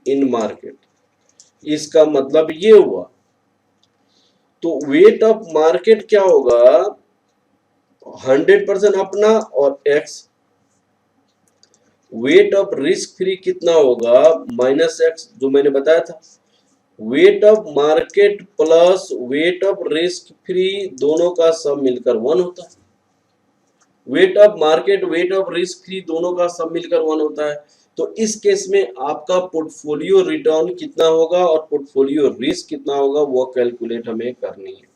in market. इसका मतलब ये हुआ. तो wait of market क्या होगा? 100% अपना और x. Wait of risk free कितना होगा? -x, जो मैंने बताया था. Wait of market plus wait of risk free दोनों का सब मिलकर 1 होता है. Wait of market weight of risk free दोनों का सब मिलकर 1 होता है. तो इस केस में आपका पोर्टफोलियो रिटर्न कितना होगा और पोर्टफोलियो रिस्क कितना होगा वो कैलकुलेट हमें करनी है.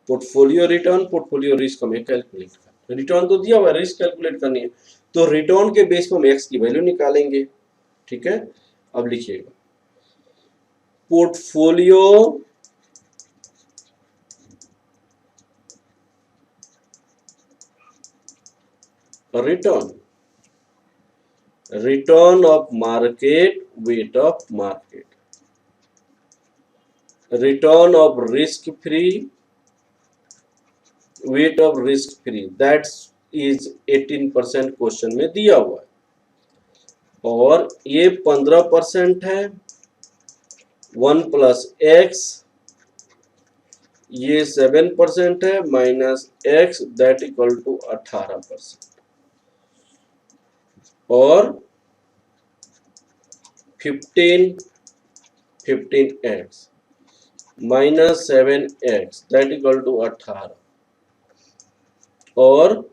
पोर्टफोलियो रिटर्न पोर्टफोलियो रिस्क हमें कैलकुलेट करना है. रिटर्न तो दिया हुआ है, रिस्क कैलकुलेट करनी है. तो रिटर्न के बेस पर हम एक्स की वैल्यू निकालेंगे. ठीक है, अब लिखिएगा portfolio return, return of market weight of market, return of risk free weight of risk free, that is 18% question में दिया हुआ है. और ये 15% है. 1 प्लस एक्स, ये 7% है, minus x that equal to 18%. और 15x minus 7x that equal to 18. और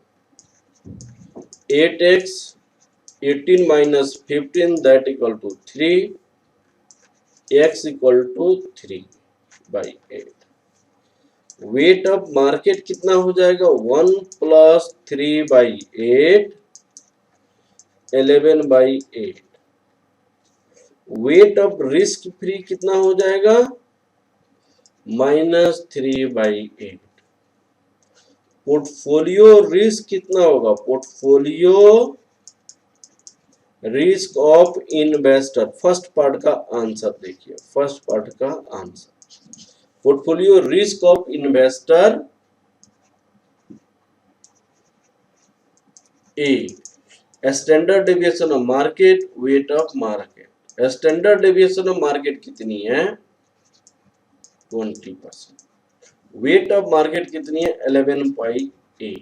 8x 18 minus 15 that equal to 3, x equal to 3/8. Weight of market कितना हो जाएगा? 1 plus 3/8 11/8. Weight of risk free कितना हो जाएगा? -3/8. पोर्टफोलियो रिस्क कितना होगा? Portfolio risk of investor. First part का आंसर देखिए, फर्स्ट पार्ट का answer. Portfolio risk of investor A. Standard deviation of market weight of market. Standard deviation of market कितनी है? 20%. वेट ऑफ मार्केट कितनी है? 11/8.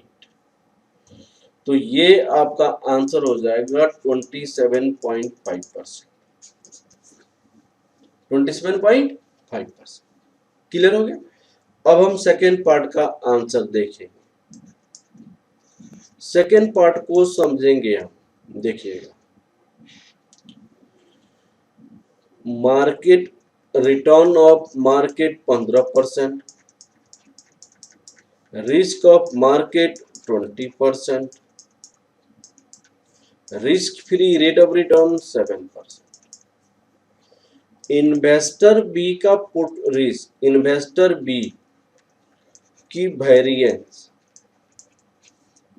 तो ये आपका आंसर हो जाएगा 27.5%. 27.5%. क्लियर हो गया? अब हम सेकेंड पार्ट का आंसर देखेंगे. सेकेंड पार्ट को समझेंगे हम. देखिएगा, market return of market 15%, risk of market 20%, risk free rate of return 7%. Investor B का रिस्क, इन्वेस्टर बी की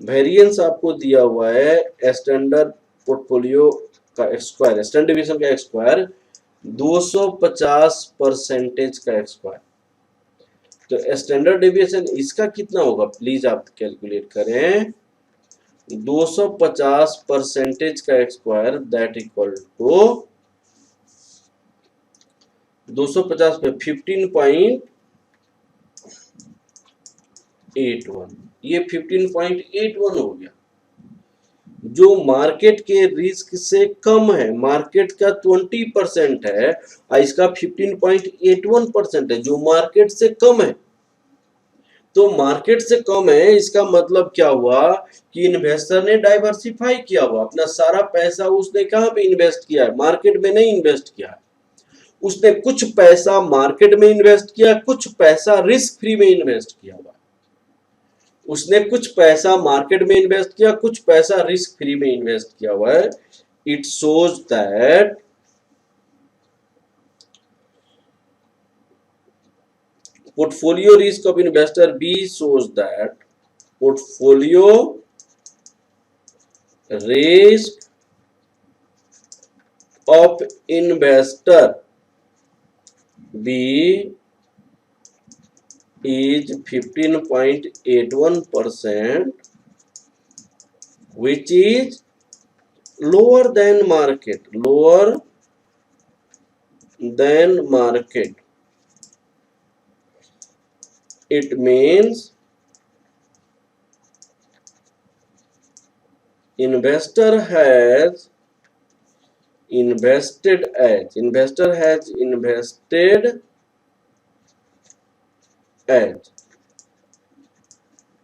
वेरिएंस आपको दिया हुआ है. स्टैंडर्ड पोर्टफोलियो का स्क्वायर, स्टैंडर्ड डेविएशन का स्क्वायर 250% का स्क्वायर. तो स्टैंडर्ड डेविएशन इसका कितना होगा, प्लीज आप कैलकुलेट करें। 250% का स्क्वायर दैट इक्वल टू 250 पे 15.81, ये 15.81 हो गया, जो मार्केट के रिस्क से कम है। मार्केट का 20% है और इसका 15.81% है, जो मार्केट से कम है। तो मार्केट से कम है, इसका मतलब क्या हुआ कि इन्वेस्टर ने डाइवर्सिफाई किया हुआ, अपना सारा पैसा उसने कहां पे इन्वेस्ट किया है, मार्केट में नहीं इन्वेस्ट किया है। उसने कुछ पैसा मार्केट में इन्वेस्ट किया, कुछ पैसा रिस्क फ्री में इन्वेस्ट किया हुआ। उसने कुछ पैसा मार्केट में इन्वेस्ट किया, कुछ पैसा रिस्क फ्री में इन्वेस्ट किया हुआ है। It shows that portfolio risk of investor B shows that portfolio risk of investor B is 15.81%, which is lower than market, lower than market. It means investor has invested as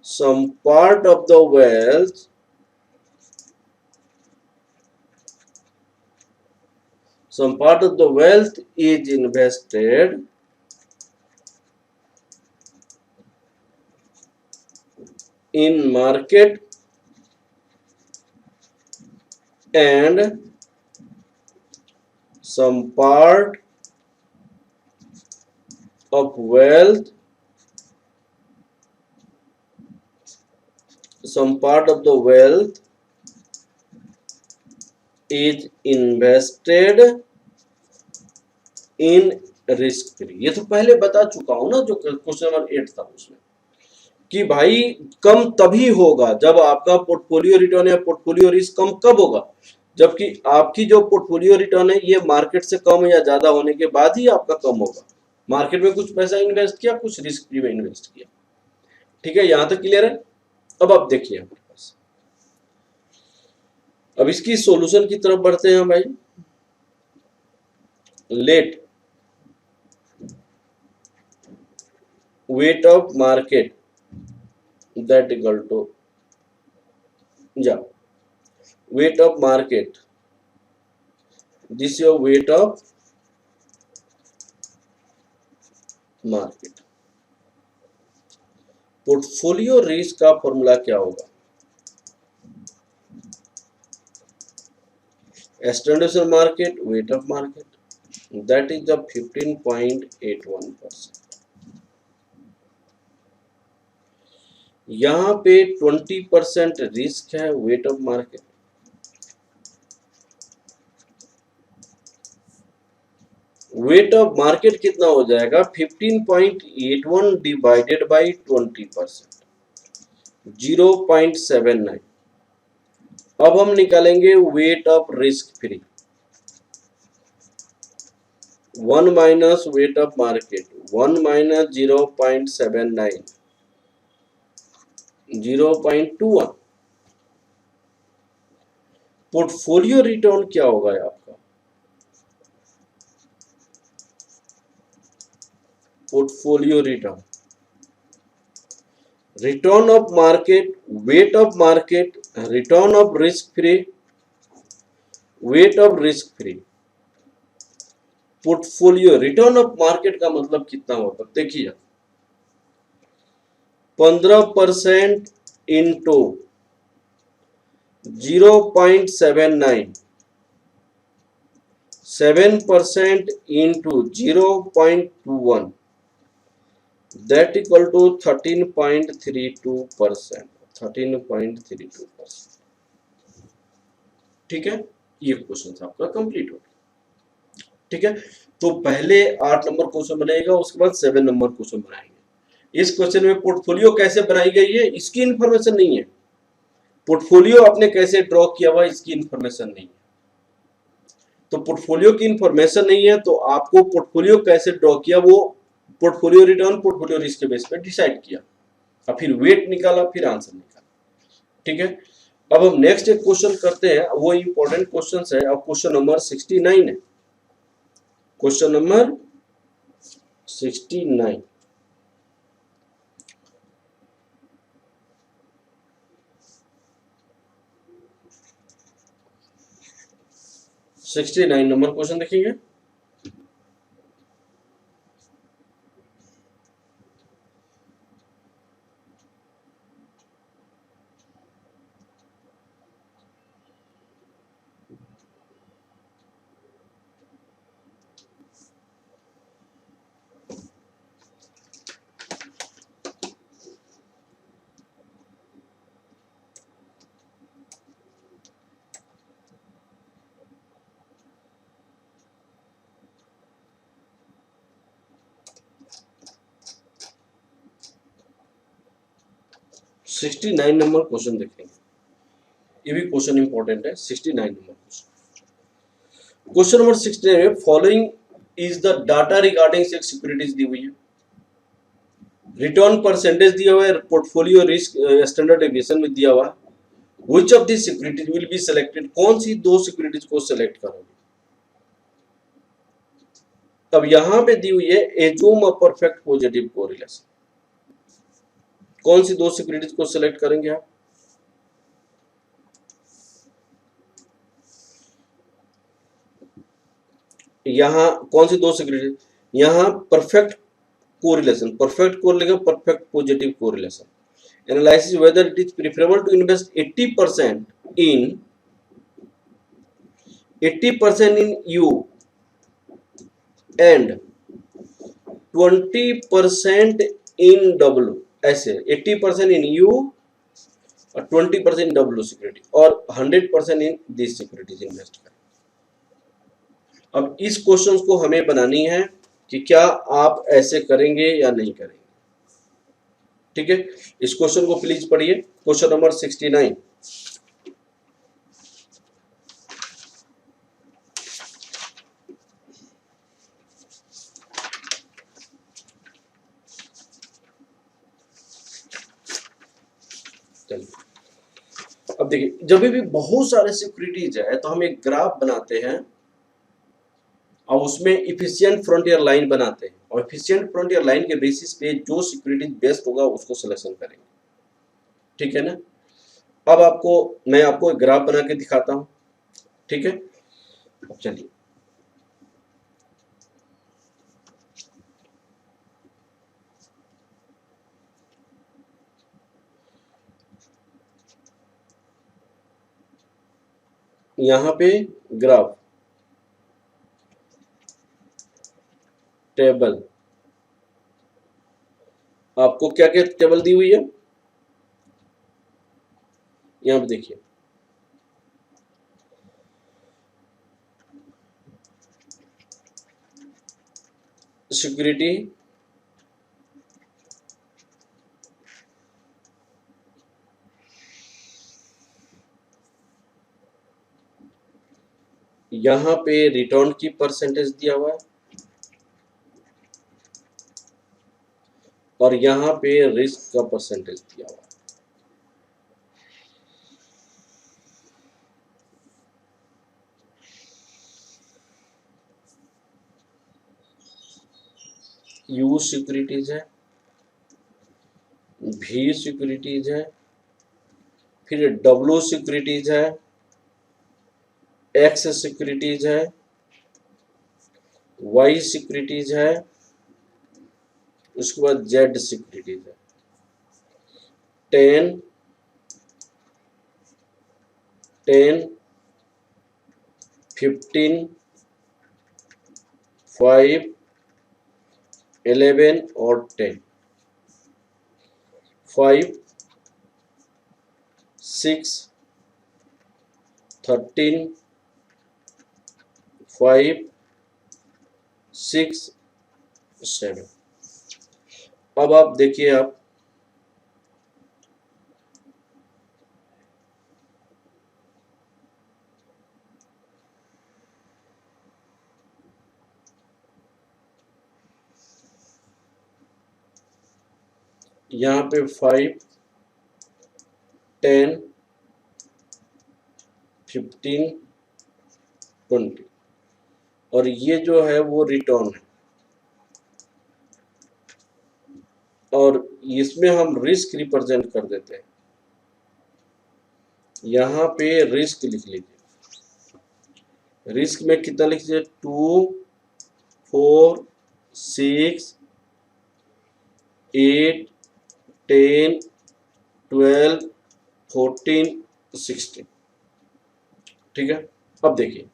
some part of the wealth is invested in market and some part of wealth is invested in risk free। ये तो पहले बता चुका हूं ना, जो question number 8 था उसमें, कि भाई कम तभी होगा जब आपका पोर्टफोलियो रिटर्न या पोर्टफोलियो रिस्क कम कब होगा, जबकि आपकी जो पोर्टफोलियो रिटर्न है ये मार्केट से कम या ज्यादा होने के बाद ही आपका कम होगा। मार्केट में कुछ पैसा इन्वेस्ट किया, कुछ रिस्क फ्री में इन्वेस्ट किया। ठीक है, यहां तक क्लियर है। अब आप देखिए हमारे पास, अब इसकी सॉल्यूशन की तरफ बढ़ते हैं भाई। Let weight of market that equal to weight of market, this is your weight of market। Portfolio risk का फॉर्मूला क्या होगा, standard market weight of market, that is the 15.81%। यहां पे 20% रिस्क है, wait of market. Weight of market कितना हो जाएगा, 15.81 divided by 20%, 0.79। अब हम निकालेंगे wait of risk free, 1 minus weight of market, 1 minus 0.79, 0.21। Portfolio return क्या होगा आपका, portfolio return, return of market, weight of market, return of risk free, wait of risk free. Portfolio return of market का मतलब कितना होगा, देखिए 15% into 0.79, 7% into 0.21, that equal to 13.32%, 13.32%। ठीक है, ये क्वेश्चन आपका कंप्लीट हो गया। ठीक है, तो पहले 8 नंबर क्वेश्चन बनेगा, उसके बाद 7 नंबर क्वेश्चन बनाएंगे। इस क्वेश्चन में पोर्टफोलियो कैसे बनाई गई है इसकी इंफॉर्मेशन नहीं है, पोर्टफोलियो आपने कैसे ड्रॉ किया हुआ इसकी इंफॉर्मेशन नहीं है। तो पोर्टफोलियो की इंफॉर्मेशन नहीं है तो आपको पोर्टफोलियो कैसे ड्रॉ किया वो पोर्टफोलियो रिटर्न पोर्टफोलियो रिस्क के बेस पे डिसाइड किया और फिर वेट निकाला फिर आंसर निकाला। ठीक है, अब हम नेक्स्ट एक क्वेश्चन करते हैं, वो इंपॉर्टेंट क्वेश्चन है। अब क्वेश्चन नंबर 69 है, question number 69। Sixty nine number question देखेंगे। सिक्सटी नाइन नंबर क्वेश्चन देखेंगे, ये भी क्वेश्चन इंपॉर्टेंट है। 69 number question, question number 69 following is the data regarding six securities दी हुई है, रिटर्न परसेंटेज दिया हुआ है, पोर्टफोलियो रिस्क स्टैंडर्ड डेविएशन में दिया हुआ है। Which of this securities will be selected, कौन सी दो सिक्योरिटीज को सिलेक्ट करोगे। अब यहां पे दी हुई है assume a perfect positive correlation, कौन सी दो सिक्योरिटीज को सिलेक्ट करेंगे आप। यहां कौन सी दो सिक्योरिटीज, यहां perfect correlation, perfect correlation, perfect positive correlation. Analysis whether it is preferable to invest 80% in you and 20% in W, ऐसे 80% in you और 20% in W सिक्योरिटी और 100% इन दिस सिक्योरिटीज इन्वेस्ट करें। अब इस क्वेश्चन को हमें बनानी है कि क्या आप ऐसे करेंगे या नहीं करेंगे। ठीक है, इस क्वेश्चन को प्लीज पढ़िए, क्वेश्चन नंबर 69। अब देखिए, जब भी बहुत सारे सिक्योरिटीज है तो हम एक ग्राफ बनाते हैं और उसमें इफिशिएंट फ्रंटियर लाइन बनाते हैं और इफिशिएंट फ्रंटियर लाइन के बेसिस पे जो सिक्योरिटीज बेस्ट होगा उसको सिलेक्शन करेंगे। ठीक है ना, अब मैं आपको एक ग्राफ बना के दिखाता हूं। ठीक है, अब चलिए यहां पे ग्राफ टेबल, आपको क्या क्या टेबल दी हुई है यहां पे देखिए। सिक्योरिटी, यहां पे रिटर्न की परसेंटेज दिया हुआ है और यहां पे रिस्क का परसेंटेज दिया हुआ है। यू सिक्योरिटीज है, भी सिक्योरिटीज है, फिर डब्ल्यू सिक्योरिटीज है, एक्स सिक्योरिटीज है, वाई सिक्योरिटीज है, उसके बाद जेड सिक्योरिटीज है। 10 10 15 5 11 और 10, 5 6 13 5 6 7। अब आप देखिए, आप यहाँ पे 5, 10, 15, 20 और ये जो है वो रिटर्न है, और इसमें हम रिस्क रिप्रेजेंट कर देते हैं। यहाँ पे रिस्क लिख लीजिए। रिस्क में कितना लिख लीजिए? 2, 4, 6, 8, 10, 12, 14, 16। ठीक है। अब देखिए,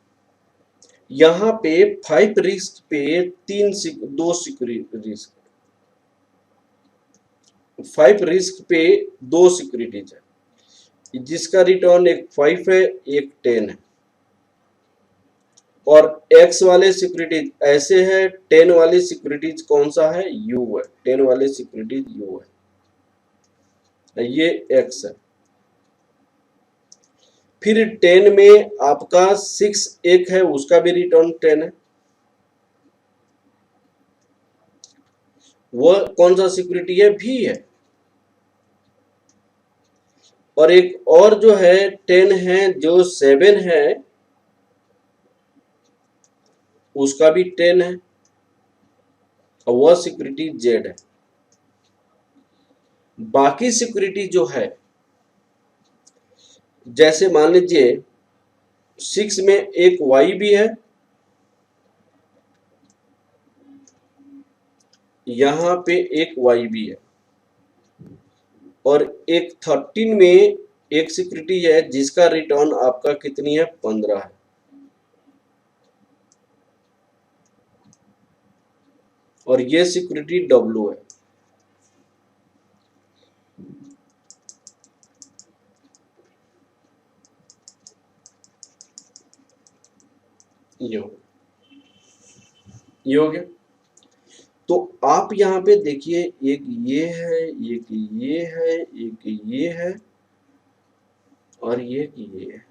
यहाँ पे 5 रिस्क पे दो सिक्योरिटी रिस्क, 5 रिस्क पे दो सिक्योरिटीज है, जिसका रिटर्न एक 5 है, एक 10 है। और एक्स वाले सिक्योरिटीज ऐसे है, 10 वाली सिक्योरिटीज कौन सा है? यू है, 10 वाले सिक्योरिटीज यू है, ये एक्स है। फिर 10 में आपका 6 एक है, उसका भी रिटर्न 10 है। वो कौन सा सिक्योरिटी है? भी है। और एक और जो है 10 है, जो 7 है, उसका भी 10 है, और वह सिक्योरिटी जेड है। बाकी सिक्योरिटी जो है, जैसे मान लीजिए 6 में एक वाई भी है, यहां पे एक वाई भी है, और एक 13 में एक सिक्योरिटी है जिसका रिटर्न आपका कितनी है? 15 है। और ये सिक्योरिटी डब्ल्यू है। ये हो गया। तो आप यहाँ पे देखिए, एक ये है, एक ये है, एक ये है, और ये है,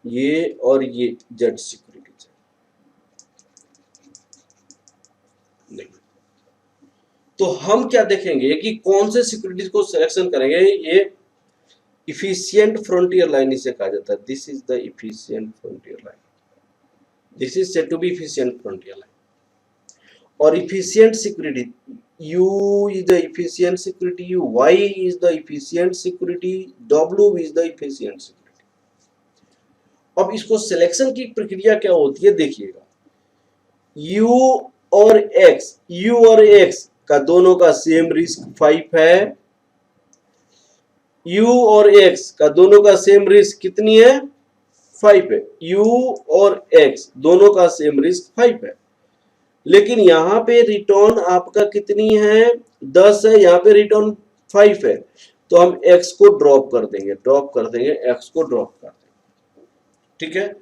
ये और ये जेड सिक्योरिटीज है। तो हम क्या देखेंगे कि कौन से सिक्योरिटीज को सिलेक्शन करेंगे? ये इफिशिएंट फ्रंटियर लाइन इसे कहा जाता है। This is the efficient frontier line, this is said to be efficient frontier line. और efficient security, U is the efficient security, Y is the efficient security, W is the efficient security। अब इसको selection की प्रक्रिया क्या होती है देखिएगा। U और X, U और X का दोनों का सेम रिस्क 5 है, U और X का दोनों का सेम रिस्क कितनी है? 5 है। U और X दोनों का सेम रिस्क 5 है, लेकिन यहाँ पे रिटर्न आपका कितनी है? 10 है, यहाँ पे रिटर्न 5 है, तो हम x को ड्रॉप कर देंगे, x को ड्रॉप कर देंगे। ठीक है।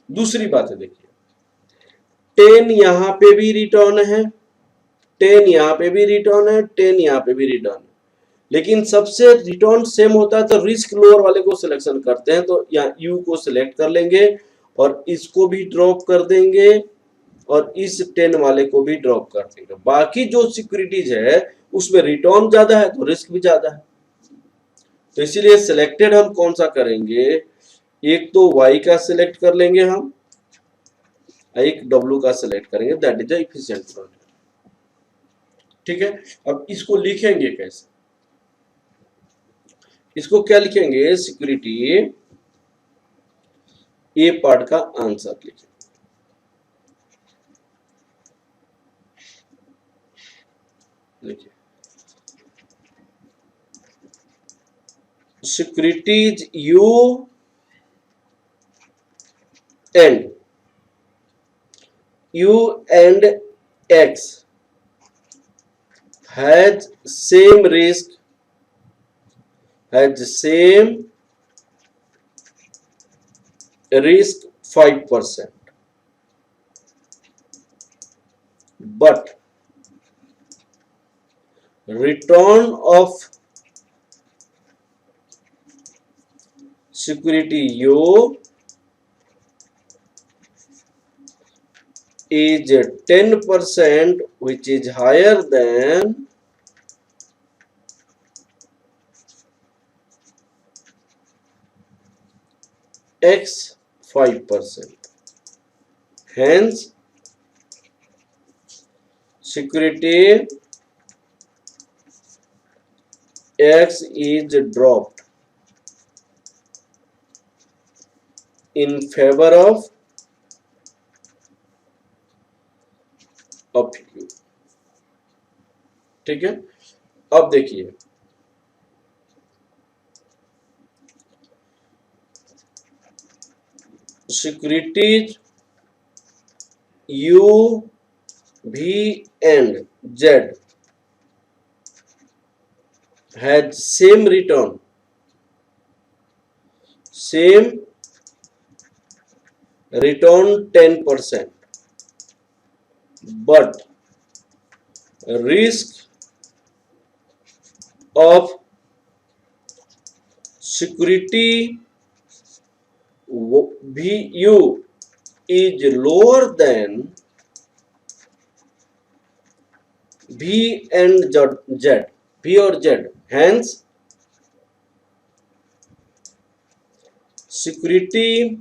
दूसरी बात है, देखिए 10 यहाँ पे भी रिटर्न है, 10 यहाँ पे भी रिटर्न है, 10 यहाँ पे भी रिटर्न है, लेकिन सबसे रिटर्न सेम होता है, तो रिस्क लोअर वाले को सिलेक्शन करते हैं, तो यहाँ यू को सिलेक्ट कर लेंगे और इसको भी ड्रॉप कर देंगे और इस 10 वाले को भी ड्रॉप कर देंगे। बाकी जो सिक्योरिटीज है उसमें रिटर्न ज्यादा है तो रिस्क भी ज्यादा है, तो इसीलिए सिलेक्टेड हम कौन सा करेंगे? एक तो y का सिलेक्ट कर लेंगे हम, एक w का सिलेक्ट करेंगे, that is the efficient front. ठीक है। अब इसको लिखेंगे कैसे? इसको क्या लिखेंगे? सिक्योरिटी ए पार्ट का आंसर लिखेंगे। लिखिए, securities you and x has same risk, risk 5%, but return of security U is 10%, which is higher than X 5%. Hence, security X is dropped in favor of U. ठीक है, अब देखिए securities U, V and Z had same return, same return 10%, but risk of security VU is lower than V and Z, V or Z. Hence, security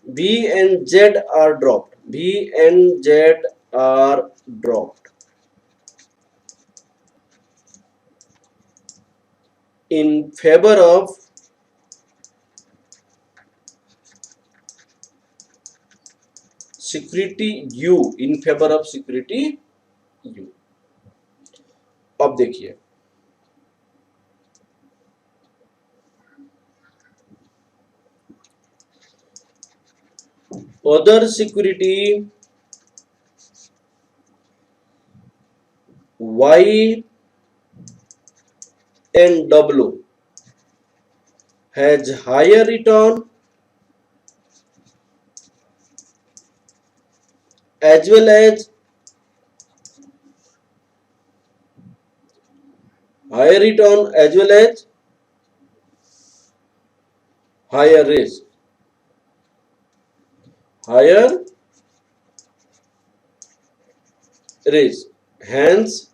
V and Z are dropped. V and Z are dropped in favor of security U, in favor of security U. अब देखिए other security Y and W has higher return as well as higher return as well as higher risk. Higher risk. Hence,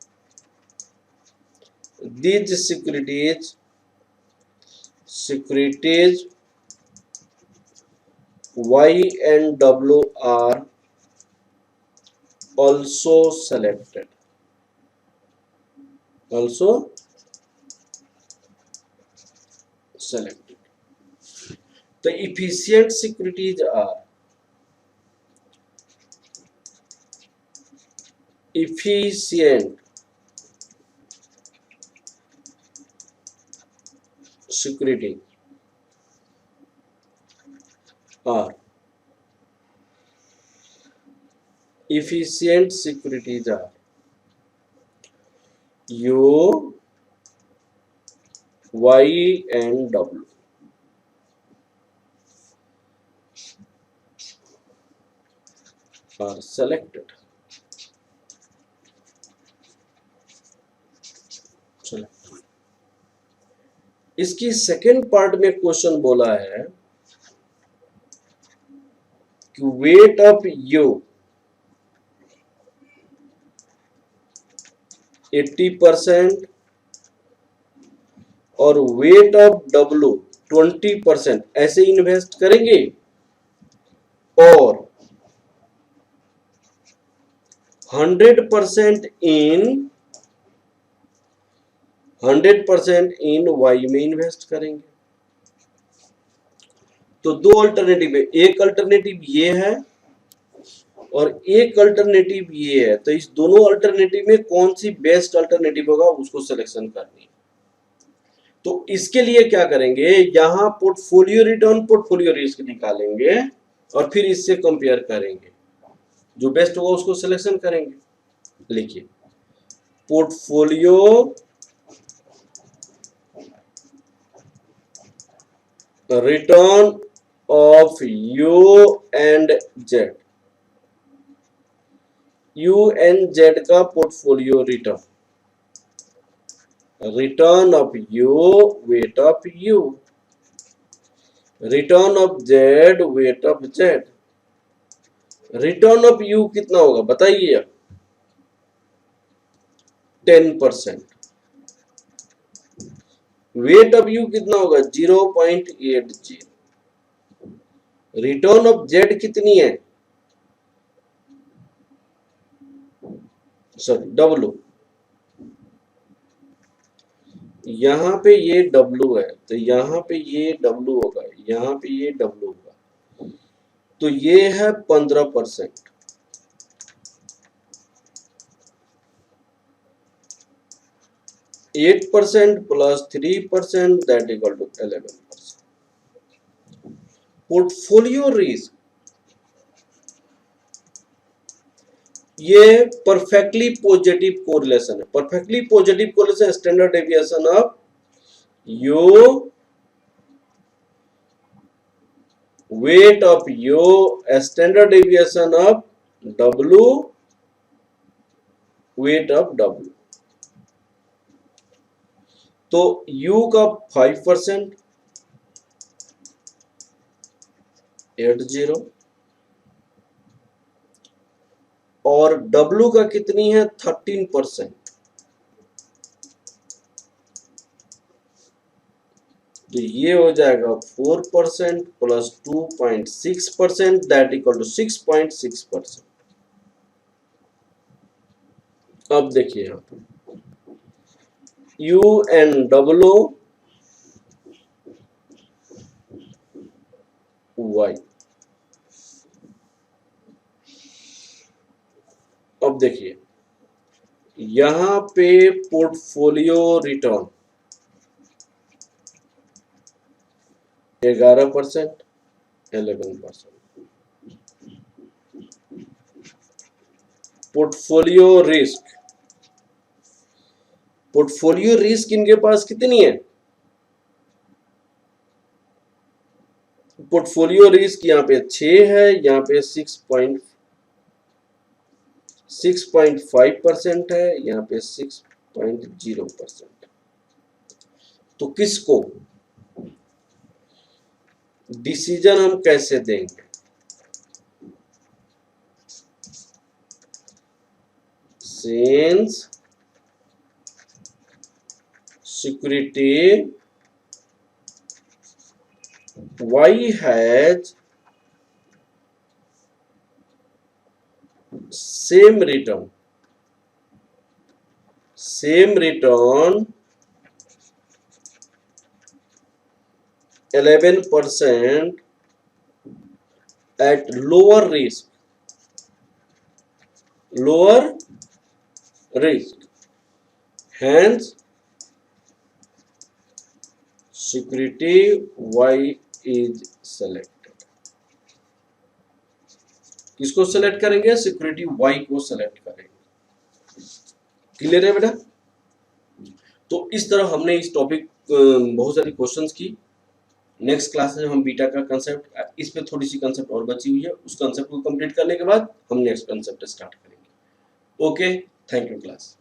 these securities Y and W are also selected. Also selected. The efficient securities are efficient security are efficient securities are U, Y and W are selected. इसकी second part में question बोला है कि weight of you 80% और weight of W 20% ऐसे invest करेंगे और 100% इन Y में इन्वेस्ट करेंगे। तो दो अल्टरनेटिव है, एक अल्टरनेटिव ये है और एक अल्टरनेटिव ये है। तो इस दोनों अल्टरनेटिव में कौन सी बेस्ट अल्टरनेटिव होगा उसको सिलेक्शन करनी है। तो इसके लिए क्या करेंगे, यहां पोर्टफोलियो रिटर्न पोर्टफोलियो रिस्क निकालेंगे और फिर इससे कंपेयर करेंगे, जो बेस्ट होगा उसको सिलेक्शन करेंगे। लिखिए portfolio return of you and Z UNZ का portfolio return, return of you, weight of you, return of Z, weight of Z. Return of you कितना होगा बताइए? 10%। वेट ऑफ यू कितना होगा? 0.80। रिटर्न ऑफ जेड कितनी है? सॉरी डब्लू, यहाँ पे ये डब्लू है तो यहाँ पे ये डब्लू होगा, यहाँ पे ये डब्लू होगा, तो ये है 15%। 8% plus 3% that equal to 11%। Portfolio risk ये परफेक्टली पॉजिटिव कोरिलेशन है। Perfectly positive correlation standard deviation of u, weight of u, standard deviation of w, weight of w। तो u का 5%, 80, और w का कितनी है? 13%। तो ये हो जाएगा 4% प्लस 2.6% दैट इक्वल टू 6.6%। अब देखिए यहाँ पर यू एंड डब्ल्यू वाई। अब देखिए यहाँ पे portfolio return 11%, 11%। Portfolio risk, portfolio risk इनके पास कितनी है? पोर्टफोलियो रिस्क यहाँ पे 6 है, यहाँ पे 6.5% है, यहाँ पे 6.0%। तो किसको डिसीजन हम कैसे देंगे? Since security Y has same return 11% at lower risk, hence security Y is selected। किसको सेलेक्ट करेंगे? सिक्योरिटी Y को सेलेक्ट करेंगे। क्लियर है बेटा? तो इस तरह हमने इस टॉपिक बहुत सारी क्वेश्चंस की। नेक्स्ट क्लास में हम बीटा का कंसेप्ट, इस पे थोड़ी सी कंसेप्ट और बची हुई है, उस कंसेप्ट को कंप्लीट करने के बाद हम नेक्स्ट कंसेप्ट स्टार्ट करेंगे। Okay, thank you class.